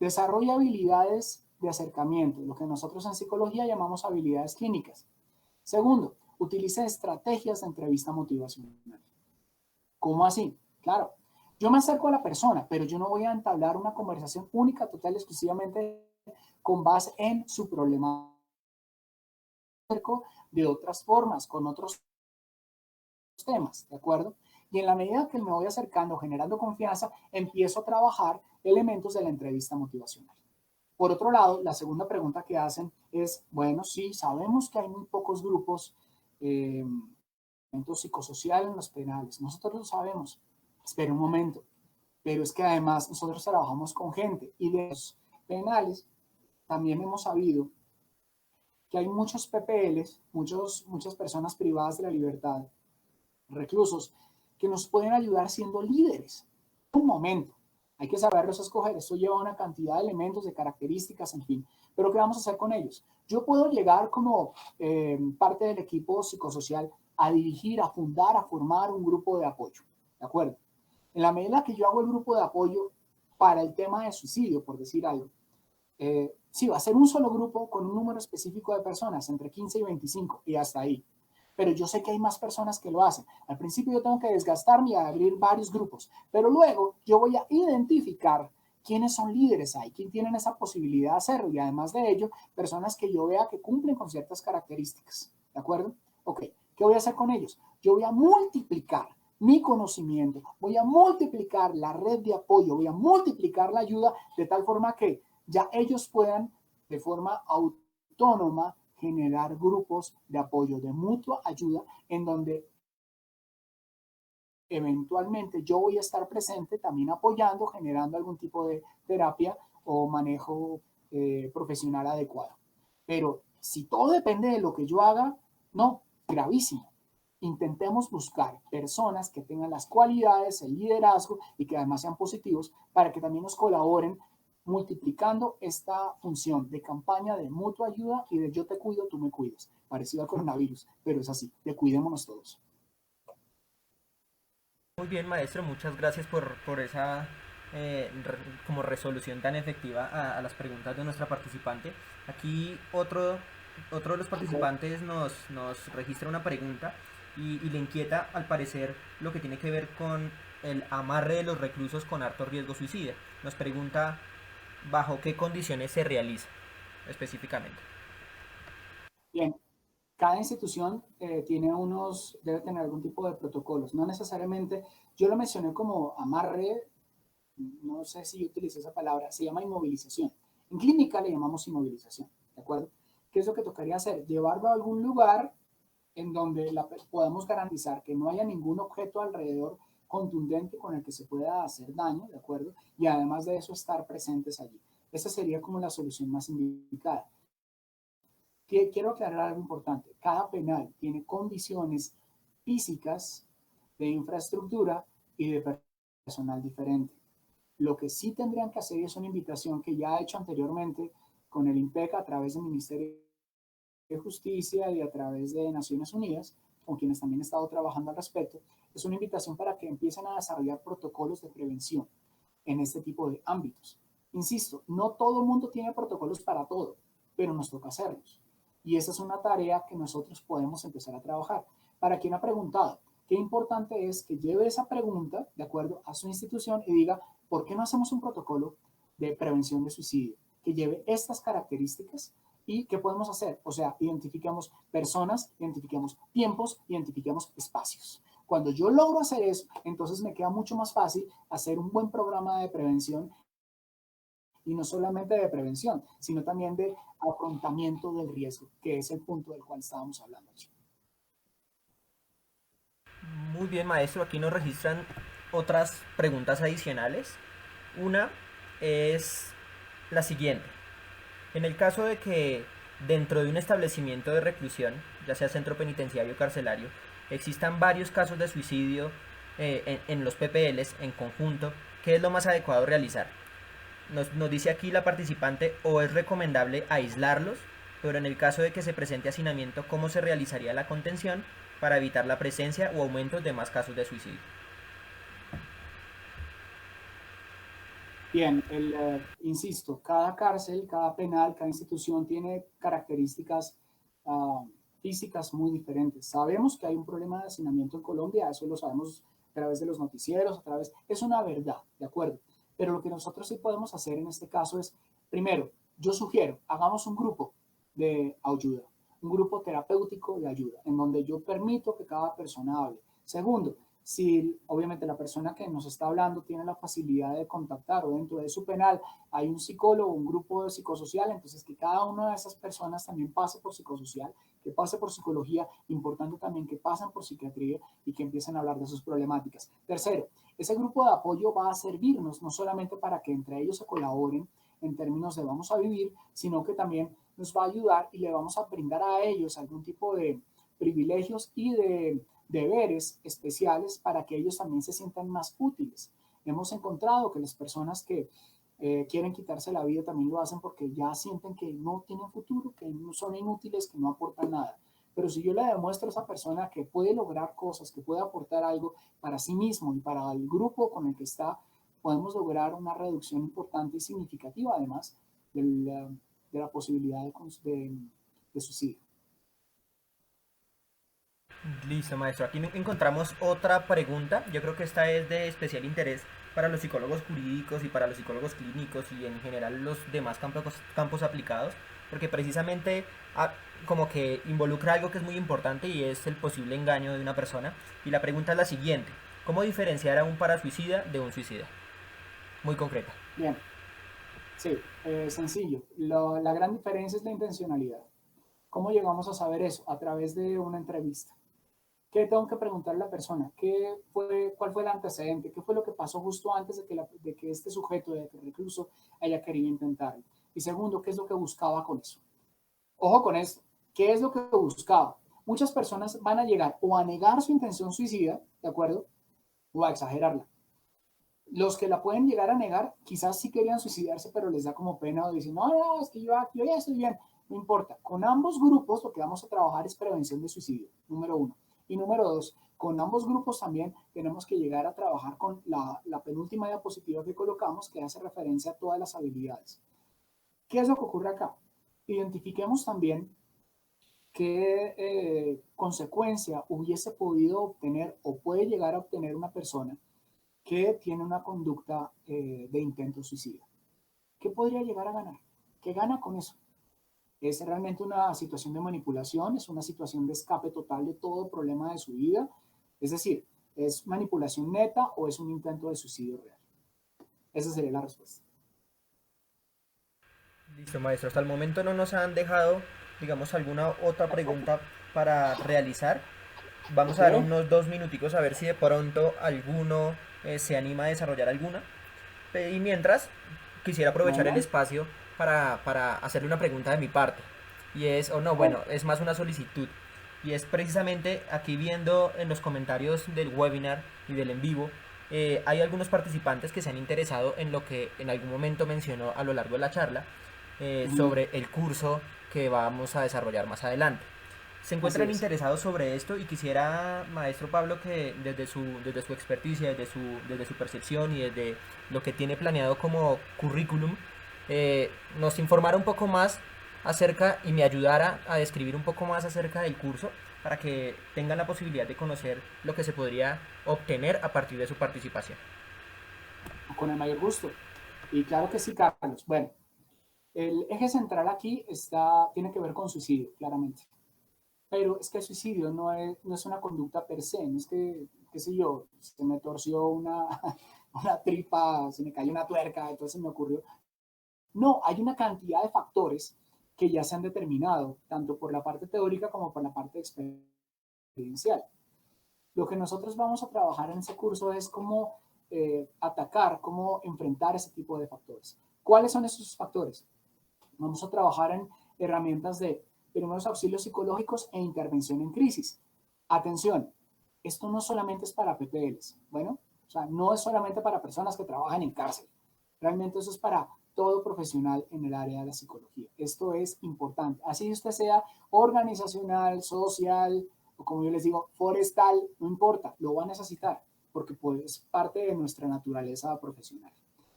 Desarrolla habilidades de acercamiento, lo que nosotros en psicología llamamos habilidades clínicas. Segundo, utiliza estrategias de entrevista motivacional. ¿Cómo así? Claro, yo me acerco a la persona, pero yo no voy a entablar una conversación única, total, exclusivamente con base en su problema de otras formas, con otros temas, ¿de acuerdo? Y en la medida que me voy acercando, generando confianza, empiezo a trabajar elementos de la entrevista motivacional. Por otro lado, la segunda pregunta que hacen es, bueno, sí, sabemos que hay muy pocos grupos eh, psicosocial en los penales. Nosotros lo sabemos. Espera un momento. Pero es que además nosotros trabajamos con gente y de los penales también hemos sabido que hay muchos PPLs, muchas personas privadas de la libertad, reclusos, que nos pueden ayudar siendo líderes. Un momento. Hay que saberlos escoger. Esto lleva una cantidad de elementos, de características, en fin. Pero ¿qué vamos a hacer con ellos? Yo puedo llegar como parte del equipo psicosocial a dirigir, a fundar, a formar un grupo de apoyo. ¿De acuerdo? En la medida que yo hago el grupo de apoyo para el tema de suicidio, por decir algo, Sí, va a ser un solo grupo con un número específico de personas, entre 15 y 25, y hasta ahí. Pero yo sé que hay más personas que lo hacen. Al principio yo tengo que desgastarme y abrir varios grupos, pero luego yo voy a identificar quiénes son líderes ahí, quién tienen esa posibilidad de hacerlo, y además de ello, personas que yo vea que cumplen con ciertas características. ¿De acuerdo? Ok, ¿qué voy a hacer con ellos? Yo voy a multiplicar mi conocimiento, voy a multiplicar la red de apoyo, voy a multiplicar la ayuda de tal forma que ya ellos puedan de forma autónoma generar grupos de apoyo, de mutua ayuda, en donde eventualmente yo voy a estar presente también apoyando, generando algún tipo de terapia o manejo profesional adecuado. Pero si todo depende de lo que yo haga, no, gravísimo. Intentemos buscar personas que tengan las cualidades, el liderazgo y que además sean positivos para que también nos colaboren multiplicando esta función de campaña de mutua ayuda y de yo te cuido, tú me cuidas. Parecido al coronavirus, pero es así, de cuidémonos todos. Muy bien, maestro, muchas gracias por esa como resolución tan efectiva a las preguntas de nuestra participante. Aquí otro de los participantes nos registra una pregunta y le inquieta al parecer lo que tiene que ver con el amarre de los reclusos con alto riesgo suicida. Nos pregunta bajo qué condiciones se realiza específicamente. Bien, cada institución debe tener algún tipo de protocolos. No necesariamente, yo lo mencioné como amarre, no sé si yo utilicé esa palabra, se llama inmovilización. En clínica le llamamos inmovilización, ¿de acuerdo? ¿Qué es lo que tocaría hacer? Llevarlo a algún lugar en donde podamos garantizar que no haya ningún objeto alrededor contundente con el que se pueda hacer daño, ¿de acuerdo? Y además de eso, estar presentes allí. Esa sería como la solución más indicada. Quiero aclarar algo importante. Cada penal tiene condiciones físicas, de infraestructura y de personal diferente. Lo que sí tendrían que hacer es una invitación que ya he hecho anteriormente con el INPEC a través del Ministerio de Justicia y a través de Naciones Unidas, con quienes también he estado trabajando al respecto. Es una invitación para que empiecen a desarrollar protocolos de prevención en este tipo de ámbitos. Insisto, no todo el mundo tiene protocolos para todo, pero nos toca hacerlos. Y esa es una tarea que nosotros podemos empezar a trabajar. Para quien ha preguntado, qué importante es que lleve esa pregunta de acuerdo a su institución y diga, ¿por qué no hacemos un protocolo de prevención de suicidio que lleve estas características? ¿Y qué podemos hacer? O sea, identificamos personas, identificamos tiempos, identificamos espacios. Cuando yo logro hacer eso, entonces me queda mucho más fácil hacer un buen programa de prevención y no solamente de prevención, sino también de afrontamiento del riesgo, que es el punto del cual estábamos hablando. Muy bien, maestro. Aquí nos registran otras preguntas adicionales. Una es la siguiente. En el caso de que dentro de un establecimiento de reclusión, ya sea centro penitenciario o carcelario, existan varios casos de suicidio en los PPLs en conjunto, ¿qué es lo más adecuado realizar? Nos dice aquí la participante o es recomendable aislarlos, pero en el caso de que se presente hacinamiento, ¿cómo se realizaría la contención para evitar la presencia o aumento de más casos de suicidio? Bien, insisto, cada cárcel, cada penal, cada institución tiene características uh, físicas muy diferentes. Sabemos que hay un problema de hacinamiento en Colombia, eso lo sabemos a través de los noticieros, es una verdad, ¿de acuerdo? Pero lo que nosotros sí podemos hacer en este caso es, primero, yo sugiero, hagamos un grupo de ayuda, un grupo terapéutico de ayuda, en donde yo permito que cada persona hable. Segundo, si obviamente la persona que nos está hablando tiene la facilidad de contactar o dentro de su penal hay un psicólogo, un grupo de psicosocial, entonces que cada una de esas personas también pase por psicosocial, que pase por psicología, importante también que pasen por psiquiatría y que empiecen a hablar de sus problemáticas. Tercero, ese grupo de apoyo va a servirnos no solamente para que entre ellos se colaboren en términos de vamos a vivir, sino que también nos va a ayudar y le vamos a brindar a ellos algún tipo de privilegios y de deberes especiales para que ellos también se sientan más útiles. Hemos encontrado que las personas que quieren quitarse la vida también lo hacen porque ya sienten que no tienen futuro, que no son inútiles, que no aportan nada. Pero si yo le demuestro a esa persona que puede lograr cosas, que puede aportar algo para sí mismo y para el grupo con el que está, podemos lograr una reducción importante y significativa además de la posibilidad de suicidio. Listo, maestro. Aquí encontramos otra pregunta. Yo creo que esta es de especial interés para los psicólogos jurídicos y para los psicólogos clínicos y en general los demás campos aplicados, porque precisamente como que involucra algo que es muy importante y es el posible engaño de una persona. Y la pregunta es la siguiente: ¿cómo diferenciar a un parasuicida de un suicida? Muy concreta. Bien, sí, sencillo. La gran diferencia es la intencionalidad. ¿Cómo llegamos a saber eso? A través de una entrevista. ¿Qué tengo que preguntarle a la persona? ¿Cuál fue el antecedente? ¿Qué fue lo que pasó justo antes de que este sujeto, de que el recluso, haya querido intentarlo? Y segundo, ¿qué es lo que buscaba con eso? Ojo con esto. ¿Qué es lo que buscaba? Muchas personas van a llegar o a negar su intención suicida, ¿de acuerdo? O a exagerarla. Los que la pueden llegar a negar, quizás sí querían suicidarse, pero les da como pena o dicen, no, no, es que yo ya estoy bien. No importa. Con ambos grupos lo que vamos a trabajar es prevención de suicidio, número uno. Y número dos, con ambos grupos también tenemos que llegar a trabajar con la penúltima diapositiva que colocamos, que hace referencia a todas las habilidades. ¿Qué es lo que ocurre acá? Identifiquemos también qué consecuencia hubiese podido obtener o puede llegar a obtener una persona que tiene una conducta de intento suicida. ¿Qué podría llegar a ganar? ¿Qué gana con eso? ¿Es realmente una situación de manipulación? ¿Es una situación de escape total de todo problema de su vida? Es decir, ¿es manipulación neta o es un intento de suicidio real? Esa sería la respuesta. Listo, maestro. Hasta el momento no nos han dejado, digamos, alguna otra pregunta para realizar. Vamos ¿Ok? a dar unos 2 minuticos a ver si de pronto alguno se anima a desarrollar alguna. Y mientras, quisiera aprovechar el Bueno, espacio para hacerle una pregunta de mi parte. Y es, o no, bueno, bueno. es más una solicitud. Y es precisamente aquí viendo en los comentarios del webinar y del en vivo, hay algunos participantes que se han interesado en lo que en algún momento mencionó a lo largo de la charla Uh-huh. sobre el curso que vamos a desarrollar más adelante. Se Así encuentran es. interesados sobre esto y quisiera, maestro Pablo, que desde su experticia, desde su percepción y desde lo que tiene planeado como currículum, nos informara un poco más acerca y me ayudara a describir un poco más acerca del curso para que tengan la posibilidad de conocer lo que se podría obtener a partir de su participación. Con el mayor gusto. Y claro que sí, Carlos. Bueno, el eje central aquí tiene que ver con suicidio, claramente. Pero es que el suicidio no es una conducta per se, no es que, qué sé yo, se me torció una tripa, se me cayó una tuerca, entonces se me ocurrió. No, hay una cantidad de factores que ya se han determinado, tanto por la parte teórica como por la parte experiencial. Lo que nosotros vamos a trabajar en ese curso es cómo atacar, cómo enfrentar ese tipo de factores. ¿Cuáles son esos factores? Vamos a trabajar en herramientas de primeros auxilios psicológicos e intervención en crisis. Atención, esto no solamente es para PPLs, bueno, o sea, no es solamente para personas que trabajan en cárcel. Realmente eso es para todo profesional en el área de la psicología. Esto es importante. Así usted sea organizacional, social o como yo les digo, forestal, no importa, lo va a necesitar porque pues, es parte de nuestra naturaleza profesional.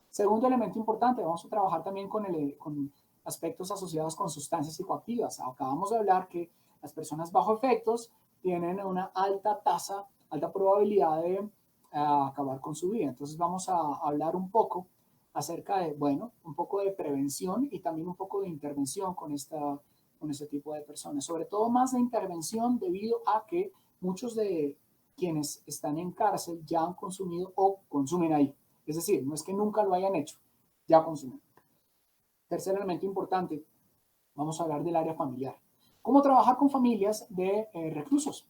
Segundo elemento importante, vamos a trabajar también con aspectos asociados con sustancias psicoactivas. Acabamos de hablar que las personas bajo efectos tienen una alta tasa, alta probabilidad de acabar con su vida. Entonces vamos a hablar un poco acerca de, bueno, un poco de prevención y también un poco de intervención con este tipo de personas. Sobre todo más de intervención debido a que muchos de quienes están en cárcel ya han consumido o consumen ahí. Es decir, no es que nunca lo hayan hecho, ya consumen. Tercer elemento importante, vamos a hablar del área familiar. ¿Cómo trabajar con familias de reclusos?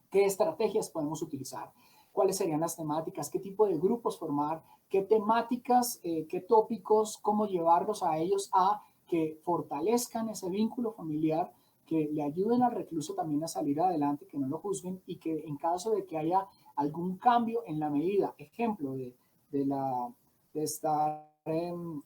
¿Qué estrategias podemos utilizar? ¿Cuáles serían las temáticas? ¿Qué tipo de grupos formar? ¿Qué temáticas? ¿Qué tópicos? ¿Cómo llevarlos a ellos a que fortalezcan ese vínculo familiar, que le ayuden al recluso también a salir adelante, que no lo juzguen y que en caso de que haya algún cambio en la medida, ejemplo, de, la, de estar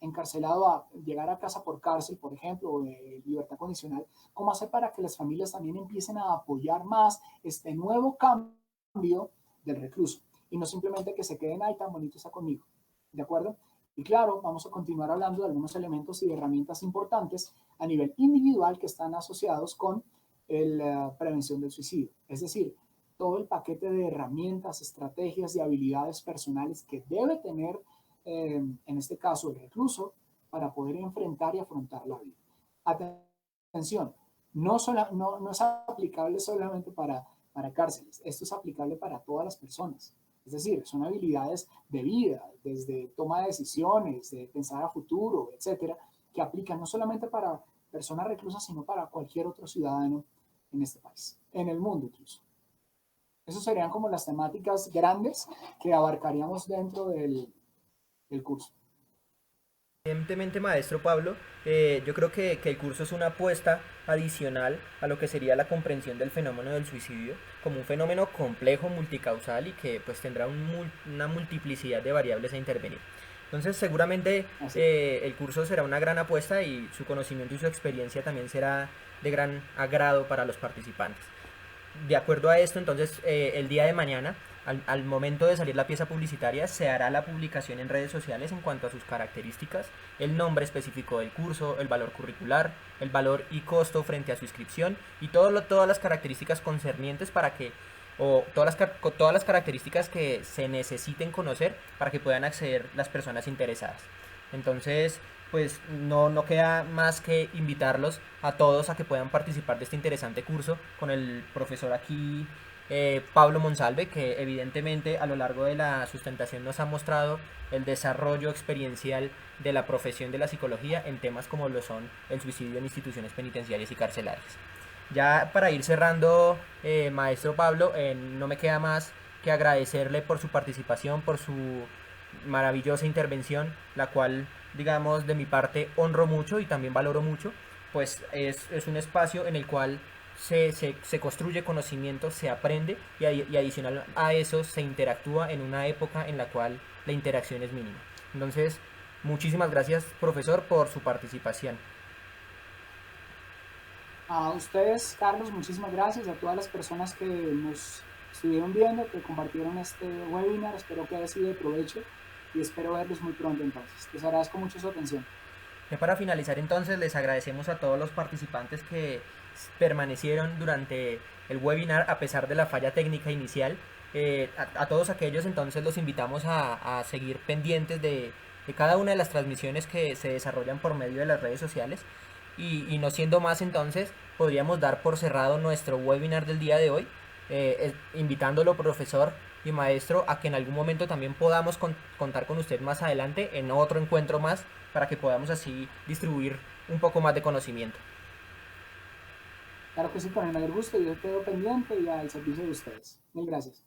encarcelado a llegar a casa por cárcel, por ejemplo, o de libertad condicional, cómo hacer para que las familias también empiecen a apoyar más este nuevo cambio del recluso y no simplemente que se queden ahí tan bonito está conmigo, ¿de acuerdo? Y claro, vamos a continuar hablando de algunos elementos y herramientas importantes a nivel individual que están asociados con la prevención del suicidio. Es decir, todo el paquete de herramientas, estrategias y habilidades personales que debe tener, en este caso, el recluso para poder enfrentar y afrontar la vida. Atención, no es aplicable solamente para cárceles, esto es aplicable para todas las personas. Es decir, son habilidades de vida, desde toma de decisiones, de pensar a futuro, etcétera, que aplican no solamente para personas reclusas, sino para cualquier otro ciudadano en este país, en el mundo incluso. Esas serían como las temáticas grandes que abarcaríamos dentro del curso. Evidentemente, maestro Pablo, yo creo que el curso es una apuesta adicional a lo que sería la comprensión del fenómeno del suicidio como un fenómeno complejo, multicausal y que pues tendrá una multiplicidad de variables a intervenir. Entonces seguramente el curso será una gran apuesta y su conocimiento y su experiencia también será de gran agrado para los participantes. De acuerdo a esto, entonces, el día de mañana, al momento de salir la pieza publicitaria, se hará la publicación en redes sociales en cuanto a sus características, el nombre específico del curso, el valor curricular, el valor y costo frente a su inscripción y todas las características concernientes para que, o todas las características que se necesiten conocer para que puedan acceder las personas interesadas. Entonces, pues no queda más que invitarlos a todos a que puedan participar de este interesante curso con el profesor aquí, Pablo Monsalve, que evidentemente a lo largo de la sustentación nos ha mostrado el desarrollo experiencial de la profesión de la psicología en temas como lo son el suicidio en instituciones penitenciarias y carcelarias. Ya para ir cerrando, maestro Pablo, no me queda más que agradecerle por su participación, por su maravillosa intervención, la cual, digamos, de mi parte honro mucho y también valoro mucho, pues es un espacio en el cual se construye conocimiento, se aprende y adicional a eso se interactúa en una época en la cual la interacción es mínima. Entonces, muchísimas gracias, profesor, por su participación. A ustedes, Carlos, muchísimas gracias. A todas las personas que nos estuvieron viendo, que compartieron este webinar. Espero que haya sido de provecho y espero verlos muy pronto entonces. Les agradezco mucho su atención. Ya para finalizar entonces les agradecemos a todos los participantes que permanecieron durante el webinar a pesar de la falla técnica inicial. A todos aquellos entonces los invitamos a seguir pendientes de cada una de las transmisiones que se desarrollan por medio de las redes sociales. Y no siendo más entonces, podríamos dar por cerrado nuestro webinar del día de hoy, invitándolo, profesor y maestro, a que en algún momento también podamos contar con usted más adelante en otro encuentro más para que podamos así distribuir un poco más de conocimiento. Claro que sí, con el mayor gusto. Yo quedo pendiente y al servicio de ustedes. Mil gracias.